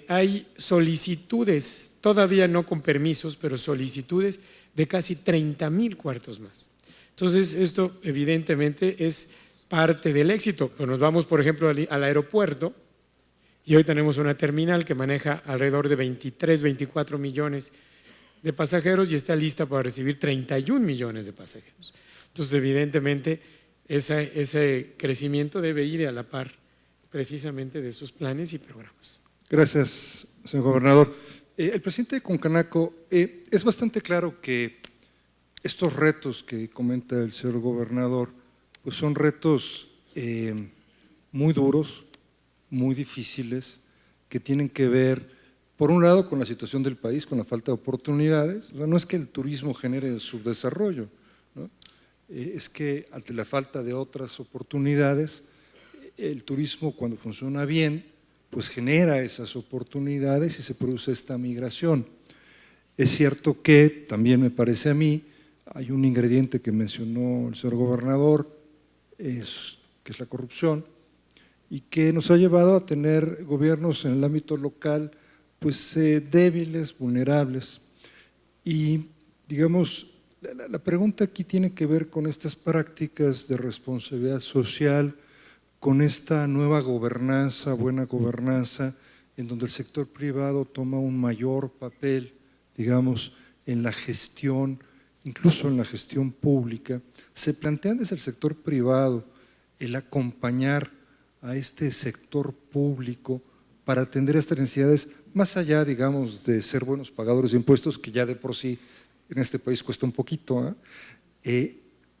hay solicitudes, todavía no con permisos, pero solicitudes de casi 30,000 cuartos más. Entonces, esto evidentemente es parte del éxito. Pero nos vamos, por ejemplo, al aeropuerto y hoy tenemos una terminal que maneja alrededor de 23, 24 millones de pasajeros y está lista para recibir 31 millones de pasajeros. Entonces, evidentemente, ese crecimiento debe ir a la par precisamente de esos planes y programas. Gracias, señor gobernador. El presidente de Concanaco, es bastante claro que estos retos que comenta el señor gobernador, pues son retos muy duros, muy difíciles, que tienen que ver Por un lado, con la situación del país, con la falta de oportunidades. O sea, no es que el turismo genere el subdesarrollo, ¿no? Es que ante la falta de otras oportunidades, el turismo, cuando funciona bien, pues genera esas oportunidades y se produce esta migración. Es cierto que, también me parece a mí, hay un ingrediente que mencionó el señor gobernador, que es la corrupción, y que nos ha llevado a tener gobiernos en el ámbito local pues débiles, vulnerables. Y digamos, la pregunta aquí tiene que ver con estas prácticas de responsabilidad social, con esta nueva gobernanza, buena gobernanza, en donde el sector privado toma un mayor papel, digamos, en la gestión, incluso en la gestión pública. Se plantean desde el sector privado el acompañar a este sector público para atender a estas necesidades, más allá, digamos, de ser buenos pagadores de impuestos, que ya de por sí en este país cuesta un poquito.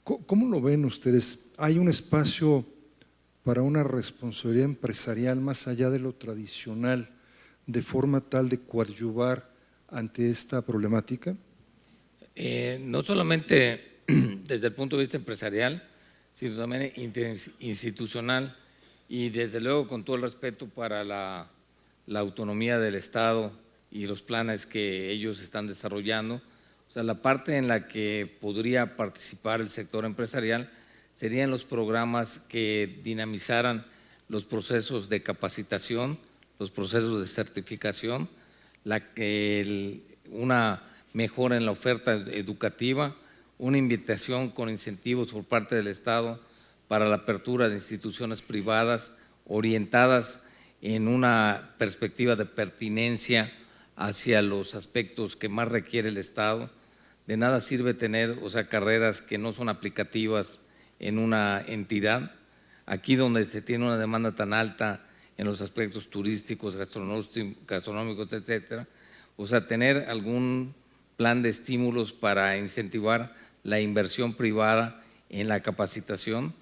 ¿Cómo lo ven ustedes? ¿Hay un espacio para una responsabilidad empresarial más allá de lo tradicional, de forma tal de coadyuvar ante esta problemática? No solamente desde el punto de vista empresarial, sino también institucional y desde luego con todo el respeto para la autonomía del Estado y los planes que ellos están desarrollando. O sea, la parte en la que podría participar el sector empresarial serían los programas que dinamizaran los procesos de capacitación, los procesos de certificación, una mejora en la oferta educativa, una invitación con incentivos por parte del Estado para la apertura de instituciones privadas orientadas en una perspectiva de pertinencia hacia los aspectos que más requiere el Estado. De nada sirve tener, o sea, carreras que no son aplicativas en una entidad. Aquí donde se tiene una demanda tan alta en los aspectos turísticos, gastronómicos, etcétera, o sea, tener algún plan de estímulos para incentivar la inversión privada en la capacitación,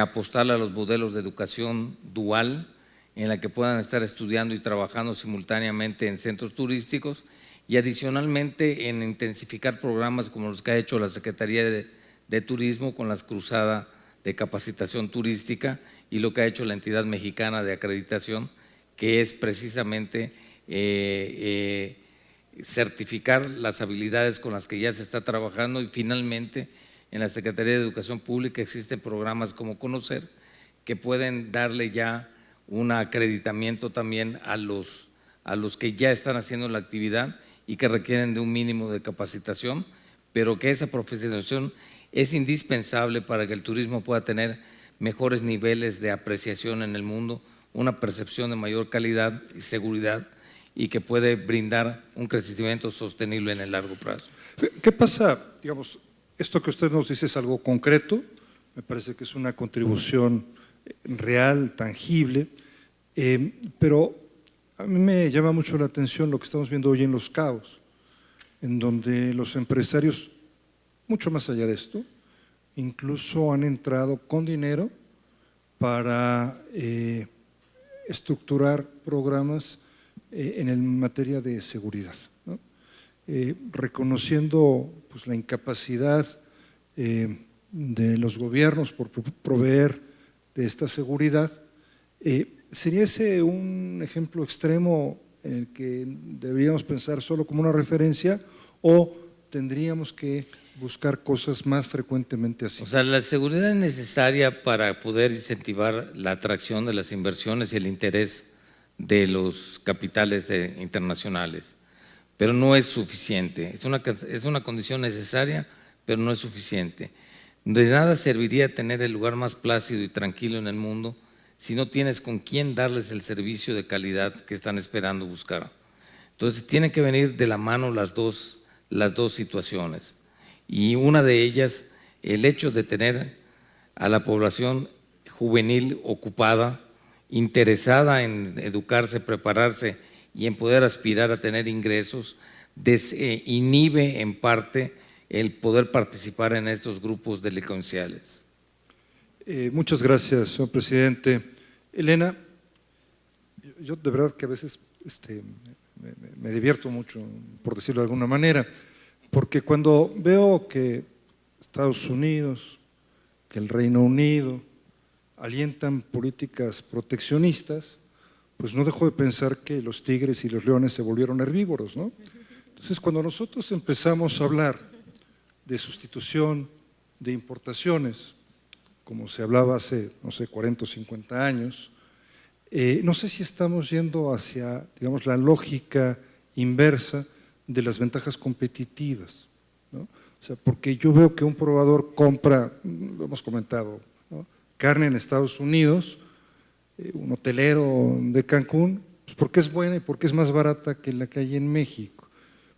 apostarle a los modelos de educación dual en la que puedan estar estudiando y trabajando simultáneamente en centros turísticos y adicionalmente en intensificar programas como los que ha hecho la Secretaría de Turismo con las cruzadas de capacitación turística y lo que ha hecho la entidad mexicana de acreditación, que es precisamente certificar las habilidades con las que ya se está trabajando. Y finalmente en la Secretaría de Educación Pública existen programas como Conocer que pueden darle ya un acreditamiento también a los que ya están haciendo la actividad y que requieren de un mínimo de capacitación, pero que esa profesionalización es indispensable para que el turismo pueda tener mejores niveles de apreciación en el mundo, una percepción de mayor calidad y seguridad y que puede brindar un crecimiento sostenible en el largo plazo. ¿Qué pasa? Digamos, esto que usted nos dice es algo concreto, me parece que es una contribución real, tangible, pero a mí me llama mucho la atención lo que estamos viendo hoy en Los Cabos, en donde los empresarios, mucho más allá de esto, incluso han entrado con dinero para estructurar programas en materia de seguridad, ¿no? Reconociendo pues, la incapacidad de los gobiernos por proveer de esta seguridad. ¿Sería ese un ejemplo extremo en el que deberíamos pensar solo como una referencia o tendríamos que buscar cosas más frecuentemente así? O sea, la seguridad es necesaria para poder incentivar la atracción de las inversiones y el interés de los capitales internacionales, pero no es suficiente. Es una condición necesaria, pero no es suficiente. De nada serviría tener el lugar más plácido y tranquilo en el mundo si no tienes con quién darles el servicio de calidad que están esperando buscar. Entonces, tienen que venir de la mano las dos situaciones. Y una de ellas, el hecho de tener a la población juvenil ocupada, interesada en educarse, prepararse y en poder aspirar a tener ingresos, inhibe en parte el poder participar en estos grupos delincuenciales. Muchas gracias, señor presidente. Elena, yo de verdad que a veces me divierto mucho, por decirlo de alguna manera, porque cuando veo que Estados Unidos, que el Reino Unido alientan políticas proteccionistas, pues no dejo de pensar que los tigres y los leones se volvieron herbívoros, ¿no? Entonces, cuando nosotros empezamos a hablar de sustitución de importaciones, como se hablaba hace, no sé, 40 o 50 años, no sé si estamos yendo hacia, digamos, la lógica inversa de las ventajas competitivas, ¿no? O sea, porque yo veo que un probador compra, lo hemos comentado, ¿no?, carne en Estados Unidos, un hotelero de Cancún, pues porque es buena y porque es más barata que la que hay en México.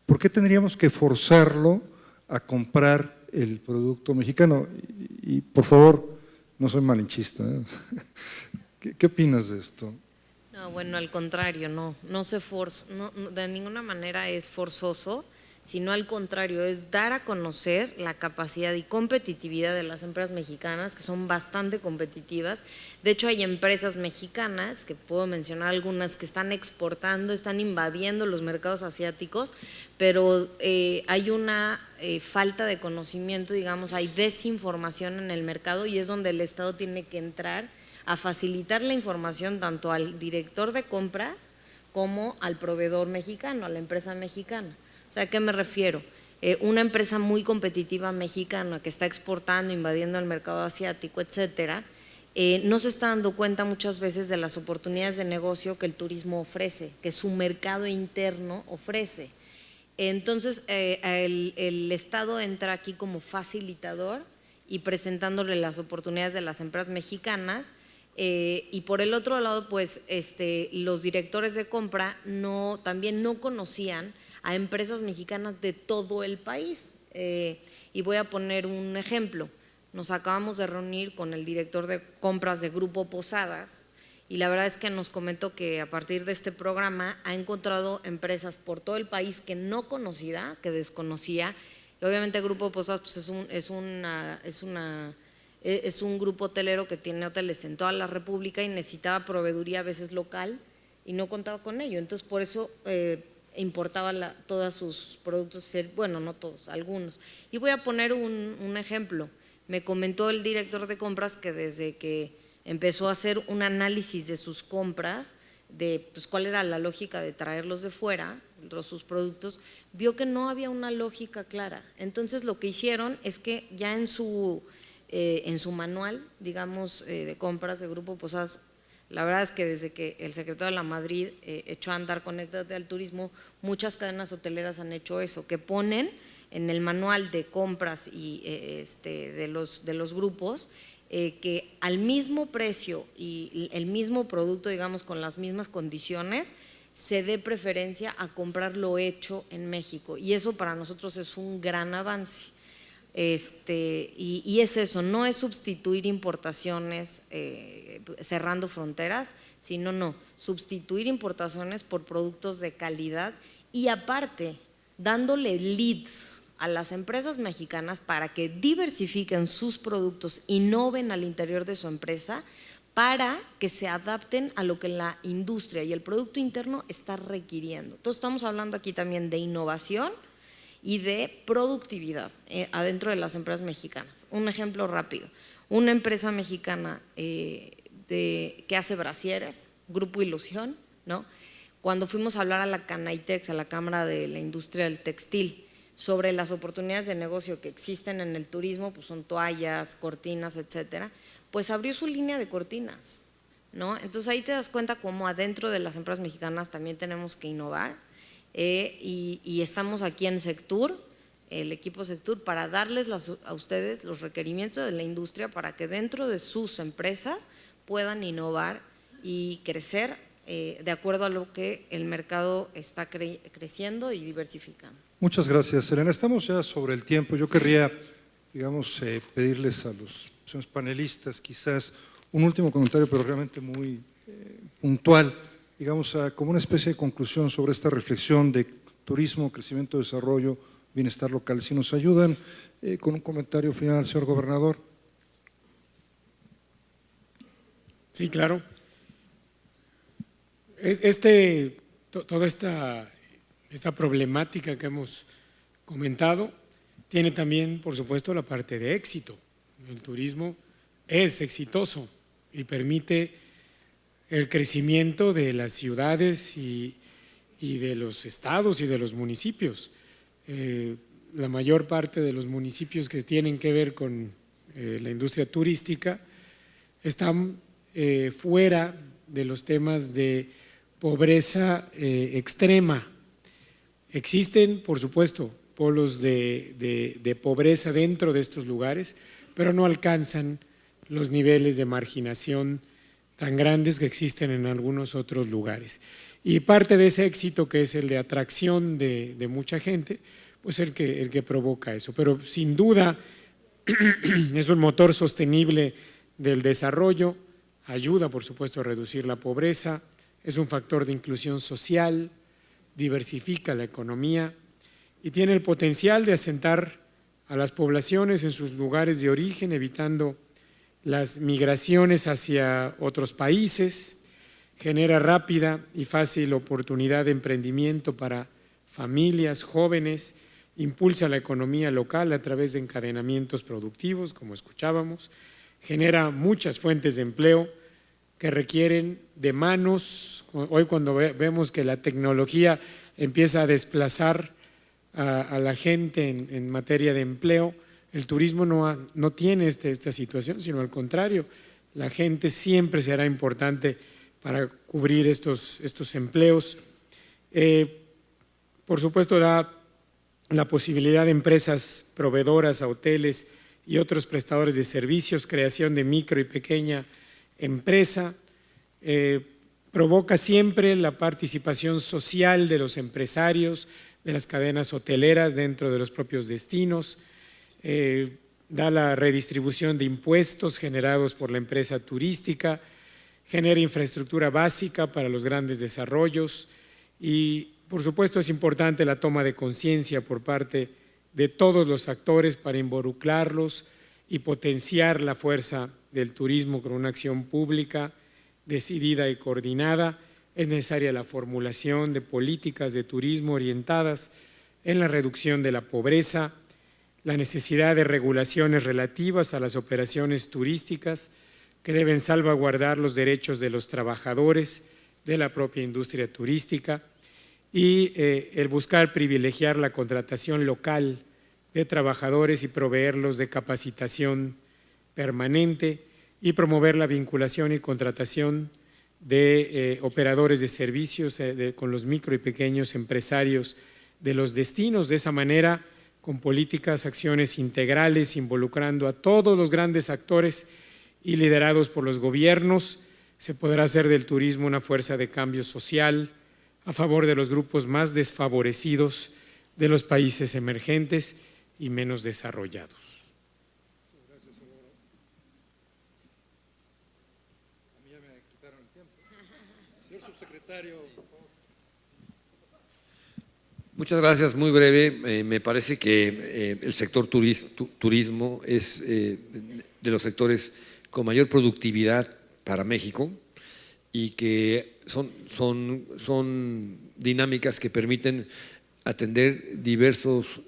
¿Por qué tendríamos que forzarlo a comprar el producto mexicano? Y por favor, no soy malinchista, ¿eh? ¿Qué opinas de esto? No, bueno, al contrario, no se de ninguna manera es forzoso, sino al contrario, es dar a conocer la capacidad y competitividad de las empresas mexicanas, que son bastante competitivas. De hecho, hay empresas mexicanas, que puedo mencionar algunas, que están exportando, están invadiendo los mercados asiáticos, pero hay una falta de conocimiento, digamos, hay desinformación en el mercado, y es donde el Estado tiene que entrar a facilitar la información tanto al director de compras como al proveedor mexicano, a la empresa mexicana. O sea, ¿a qué me refiero? Una empresa muy competitiva mexicana que está exportando, invadiendo el mercado asiático, etcétera, no se está dando cuenta muchas veces de las oportunidades de negocio que el turismo ofrece, que su mercado interno ofrece. Entonces, el Estado entra aquí como facilitador y presentándole las oportunidades de las empresas mexicanas. Y por el otro lado, pues los directores de compra también no conocían a empresas mexicanas de todo el país. Y voy a poner un ejemplo. Nos acabamos de reunir con el director de compras de Grupo Posadas, y la verdad es que nos comentó que a partir de este programa ha encontrado empresas por todo el país que no conocía, que desconocía. Y obviamente Grupo Posadas pues es un grupo hotelero que tiene hoteles en toda la República y necesitaba proveeduría a veces local y no contaba con ello. Entonces, por eso importaba todos sus productos, bueno, no todos, algunos. Y voy a poner un ejemplo. Me comentó el director de compras que desde que empezó a hacer un análisis de sus compras, de pues, cuál era la lógica de traerlos de fuera, sus productos, vio que no había una lógica clara. Entonces, lo que hicieron es que ya en su manual, digamos, de compras de Grupo Posadas, la verdad es que desde que el secretario de la Madrid echó a andar Conéctate al Turismo, muchas cadenas hoteleras han hecho eso, que ponen en el manual de compras y de los grupos que al mismo precio y el mismo producto, digamos, con las mismas condiciones, se dé preferencia a comprarlo hecho en México, y eso para nosotros es un gran avance. Y es eso, no es sustituir importaciones cerrando fronteras, sino sustituir importaciones por productos de calidad, y aparte dándole leads a las empresas mexicanas para que diversifiquen sus productos, innoven al interior de su empresa para que se adapten a lo que la industria y el producto interno está requiriendo. Entonces estamos hablando aquí también de innovación y de productividad adentro de las empresas mexicanas. Un ejemplo rápido, una empresa mexicana que hace brasieres, Grupo Ilusión, ¿no? Cuando fuimos a hablar a la Canaitex, a la Cámara de la Industria del Textil, sobre las oportunidades de negocio que existen en el turismo, pues son toallas, cortinas, etcétera, pues abrió su línea de cortinas, ¿no? Entonces ahí te das cuenta cómo adentro de las empresas mexicanas también tenemos que innovar. Y estamos aquí en Sectur, el equipo Sectur, para darles a ustedes los requerimientos de la industria para que dentro de sus empresas puedan innovar y crecer de acuerdo a lo que el mercado está creciendo y diversificando. Muchas gracias, Elena. Estamos ya sobre el tiempo. Yo querría, digamos, pedirles a los panelistas quizás un último comentario, pero realmente muy puntual, digamos, como una especie de conclusión sobre esta reflexión de turismo, crecimiento, desarrollo, bienestar local. Si nos ayudan con un comentario final, señor gobernador. Sí, claro. Este toda esta problemática que hemos comentado tiene también, por supuesto, la parte de éxito. El turismo es exitoso y permite el crecimiento de las ciudades y de los estados y de los municipios. La mayor parte de los municipios que tienen que ver con la industria turística están fuera de los temas de pobreza extrema. Existen, por supuesto, polos de pobreza dentro de estos lugares, pero no alcanzan los niveles de marginación tan grandes que existen en algunos otros lugares. Y parte de ese éxito, que es el de atracción de mucha gente, pues el que provoca eso. Pero sin duda es un motor sostenible del desarrollo, ayuda por supuesto a reducir la pobreza, es un factor de inclusión social, diversifica la economía y tiene el potencial de asentar a las poblaciones en sus lugares de origen, evitando las migraciones hacia otros países, genera rápida y fácil oportunidad de emprendimiento para familias, jóvenes, impulsa la economía local a través de encadenamientos productivos, como escuchábamos, genera muchas fuentes de empleo que requieren de manos. Hoy cuando vemos que la tecnología empieza a desplazar a la gente en materia de empleo, el turismo no tiene esta situación, sino al contrario, la gente siempre será importante para cubrir estos empleos. Por supuesto, da la posibilidad de empresas proveedoras a hoteles y otros prestadores de servicios, creación de micro y pequeña empresa, provoca siempre la participación social de los empresarios, de las cadenas hoteleras dentro de los propios destinos, da la redistribución de impuestos generados por la empresa turística, genera infraestructura básica para los grandes desarrollos y, por supuesto, es importante la toma de conciencia por parte de todos los actores para involucrarlos y potenciar la fuerza del turismo con una acción pública decidida y coordinada. Es necesaria la formulación de políticas de turismo orientadas en la reducción de la pobreza, la necesidad de regulaciones relativas a las operaciones turísticas que deben salvaguardar los derechos de los trabajadores de la propia industria turística y el buscar privilegiar la contratación local de trabajadores y proveerlos de capacitación permanente y promover la vinculación y contratación de operadores de servicios con los micro y pequeños empresarios de los destinos. De esa manera, con políticas, acciones integrales, involucrando a todos los grandes actores y liderados por los gobiernos, se podrá hacer del turismo una fuerza de cambio social a favor de los grupos más desfavorecidos de los países emergentes y menos desarrollados. Muchas gracias, muy breve. Me parece que el sector turismo es de los sectores con mayor productividad para México y que son dinámicas que permiten atender diversos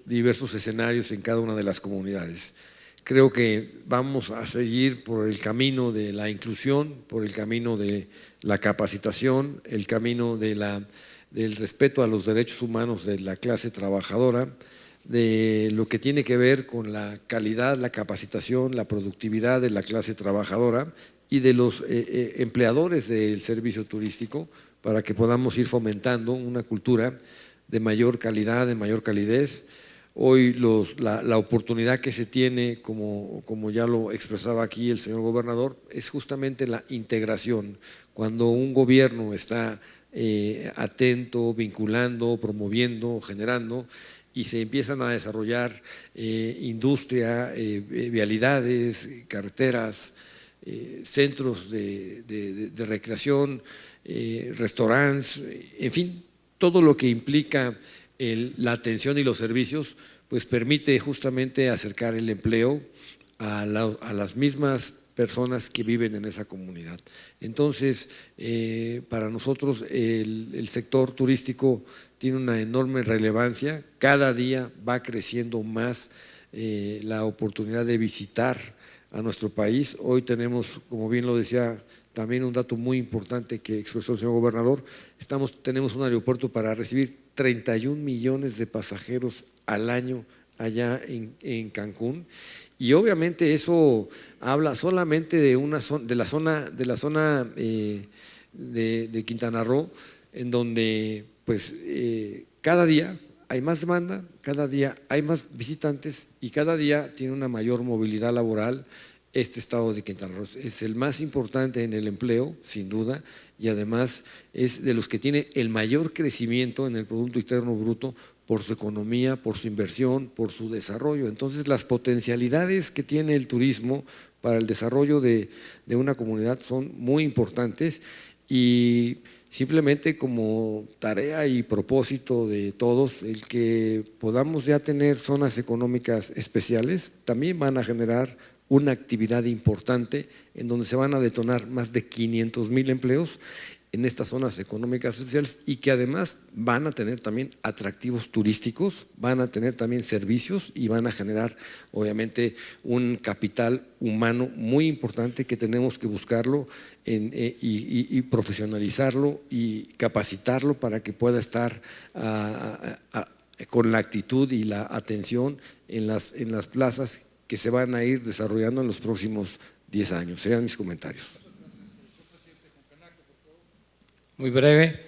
escenarios en cada una de las comunidades. Creo que vamos a seguir por el camino de la inclusión, por el camino de la capacitación, el camino del respeto a los derechos humanos de la clase trabajadora, de lo que tiene que ver con la calidad, la capacitación, la productividad de la clase trabajadora y de los empleadores del servicio turístico, para que podamos ir fomentando una cultura de mayor calidad, de mayor calidez. Hoy la oportunidad que se tiene, como ya lo expresaba aquí el señor gobernador, es justamente la integración. Cuando un gobierno está atento, vinculando, promoviendo, generando, y se empiezan a desarrollar industria, vialidades, carreteras, centros de recreación, restaurantes, en fin, todo lo que implica la atención y los servicios, pues permite justamente acercar el empleo a las mismas personas que viven en esa comunidad. Entonces, para nosotros el sector turístico tiene una enorme relevancia, cada día va creciendo más la oportunidad de visitar a nuestro país. Hoy tenemos, como bien lo decía, también un dato muy importante que expresó el señor gobernador, tenemos un aeropuerto para recibir 31 millones de pasajeros al año allá en Cancún, y obviamente eso habla solamente de la zona de Quintana Roo, en donde pues cada día hay más demanda, cada día hay más visitantes y cada día tiene una mayor movilidad laboral. Este estado de Quintana Roo es el más importante en el empleo, sin duda, y además es de los que tiene el mayor crecimiento en el Producto Interno Bruto por su economía, por su inversión, por su desarrollo. Entonces, las potencialidades que tiene el turismo para el desarrollo de una comunidad son muy importantes, y simplemente como tarea y propósito de todos, el que podamos ya tener zonas económicas especiales, también van a generar una actividad importante en donde se van a detonar más de 500,000 empleos en estas zonas económicas especiales, y que además van a tener también atractivos turísticos, van a tener también servicios y van a generar obviamente un capital humano muy importante que tenemos que buscarlo y profesionalizarlo y capacitarlo para que pueda estar con la actitud y la atención en las plazas que se van a ir desarrollando en los próximos 10 años. Serían mis comentarios. Muy breve.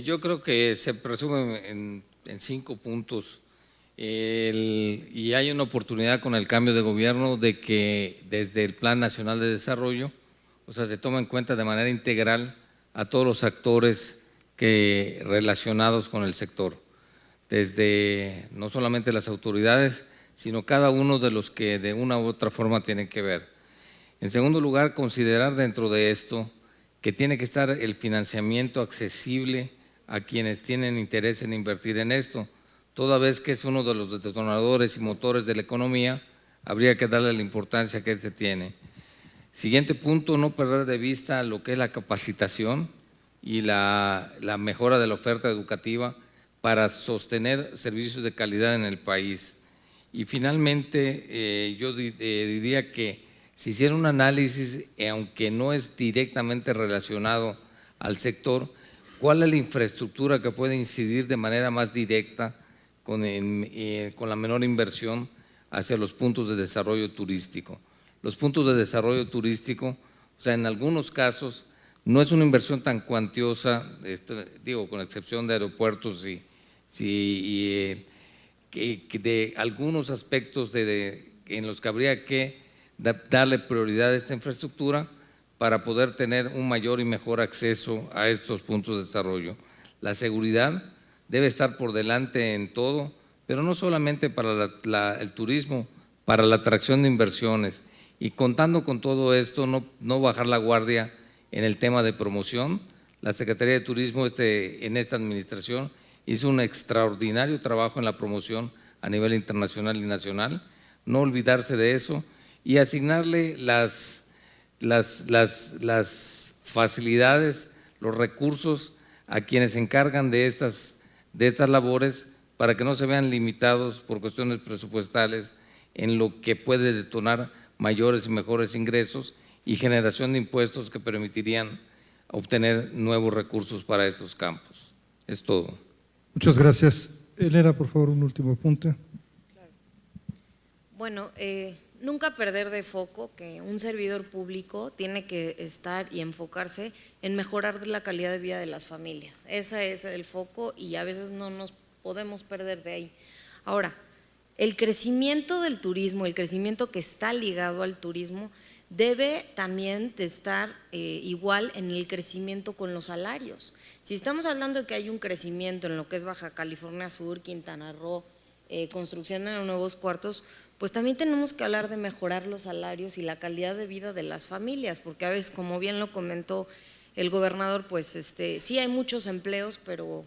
Yo creo que se presume en 5 puntos y hay una oportunidad con el cambio de gobierno de que desde el Plan Nacional de Desarrollo, o sea, se toma en cuenta de manera integral a todos los actores relacionados con el sector, desde no solamente las autoridades, sino cada uno de los que de una u otra forma tienen que ver. En segundo lugar, considerar dentro de esto que tiene que estar el financiamiento accesible a quienes tienen interés en invertir en esto, toda vez que es uno de los detonadores y motores de la economía, habría que darle la importancia que este tiene. Siguiente punto, no perder de vista lo que es la capacitación y la mejora de la oferta educativa para sostener servicios de calidad en el país. Y finalmente, yo diría que si hiciera un análisis, aunque no es directamente relacionado al sector, ¿cuál es la infraestructura que puede incidir de manera más directa con la menor inversión hacia los puntos de desarrollo turístico? Los puntos de desarrollo turístico, o sea, en algunos casos no es una inversión tan cuantiosa, digo, con excepción de aeropuertos y de algunos aspectos en los que habría que darle prioridad a esta infraestructura para poder tener un mayor y mejor acceso a estos puntos de desarrollo. La seguridad debe estar por delante en todo, pero no solamente para el turismo, para la atracción de inversiones. Y contando con todo esto, no bajar la guardia en el tema de promoción. La Secretaría de Turismo en esta administración hizo un extraordinario trabajo en la promoción a nivel internacional y nacional. No olvidarse de eso y asignarle las facilidades, los recursos a quienes se encargan de estas labores para que no se vean limitados por cuestiones presupuestales en lo que puede detonar mayores y mejores ingresos y generación de impuestos que permitirían obtener nuevos recursos para estos campos. Es todo. Muchas gracias. Elena, por favor, un último apunte. Bueno, nunca perder de foco que un servidor público tiene que estar y enfocarse en mejorar la calidad de vida de las familias. Ese es el foco y a veces no nos podemos perder de ahí. Ahora, el crecimiento del turismo, el crecimiento que está ligado al turismo, debe también de estar igual en el crecimiento con los salarios. Si estamos hablando de que hay un crecimiento en lo que es Baja California Sur, Quintana Roo, construcción de nuevos cuartos, pues también tenemos que hablar de mejorar los salarios y la calidad de vida de las familias, porque a veces, como bien lo comentó el gobernador, pues sí hay muchos empleos, pero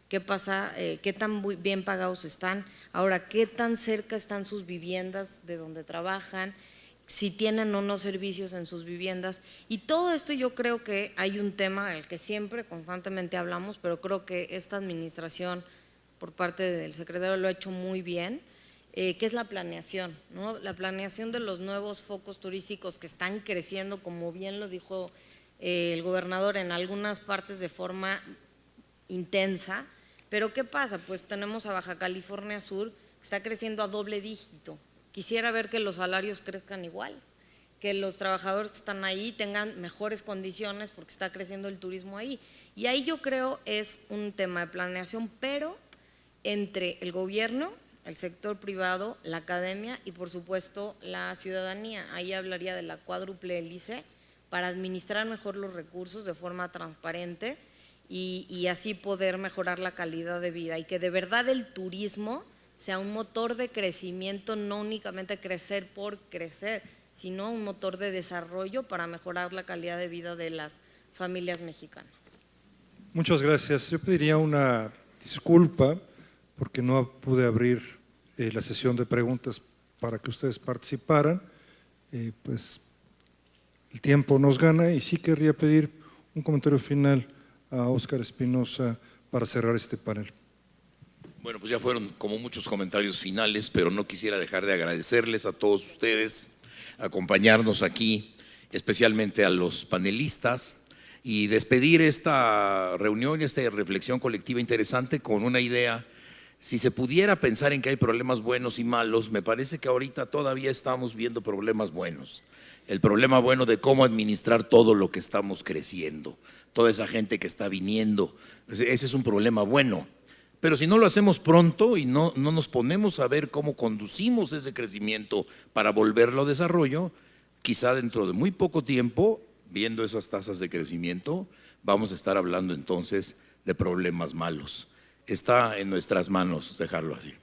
¿qué pasa? ¿Qué tan bien pagados están? Ahora, ¿qué tan cerca están sus viviendas de donde trabajan? si tienen o no servicios en sus viviendas. Y todo esto yo creo que hay un tema del que siempre constantemente hablamos, pero creo que esta administración por parte del secretario lo ha hecho muy bien, que es la planeación, ¿no? La planeación de los nuevos focos turísticos que están creciendo, como bien lo dijo el gobernador, en algunas partes de forma intensa. Pero ¿qué pasa? Pues tenemos a Baja California Sur, que está creciendo a doble dígito. Quisiera ver que los salarios crezcan igual, que los trabajadores que están ahí tengan mejores condiciones porque está creciendo el turismo ahí. Y ahí yo creo es un tema de planeación, pero entre el gobierno, el sector privado, la academia y por supuesto la ciudadanía. Ahí hablaría de la cuádruple hélice para administrar mejor los recursos de forma transparente y así poder mejorar la calidad de vida y que de verdad el turismo sea un motor de crecimiento, no únicamente crecer por crecer, sino un motor de desarrollo para mejorar la calidad de vida de las familias mexicanas. Muchas gracias. Yo pediría una disculpa porque no pude abrir la sesión de preguntas para que ustedes participaran. Pues el tiempo nos gana y sí querría pedir un comentario final a Óscar Espinosa para cerrar este panel. Bueno, pues ya fueron como muchos comentarios finales, pero no quisiera dejar de agradecerles a todos ustedes, acompañarnos aquí, especialmente a los panelistas, y despedir esta reunión y esta reflexión colectiva interesante con una idea. Si se pudiera pensar en que hay problemas buenos y malos, me parece que ahorita todavía estamos viendo problemas buenos. El problema bueno de cómo administrar todo lo que estamos creciendo, toda esa gente que está viniendo, ese es un problema bueno. Pero si no lo hacemos pronto y no nos ponemos a ver cómo conducimos ese crecimiento para volverlo a desarrollo, quizá dentro de muy poco tiempo, viendo esas tasas de crecimiento, vamos a estar hablando entonces de problemas malos. Está en nuestras manos dejarlo así.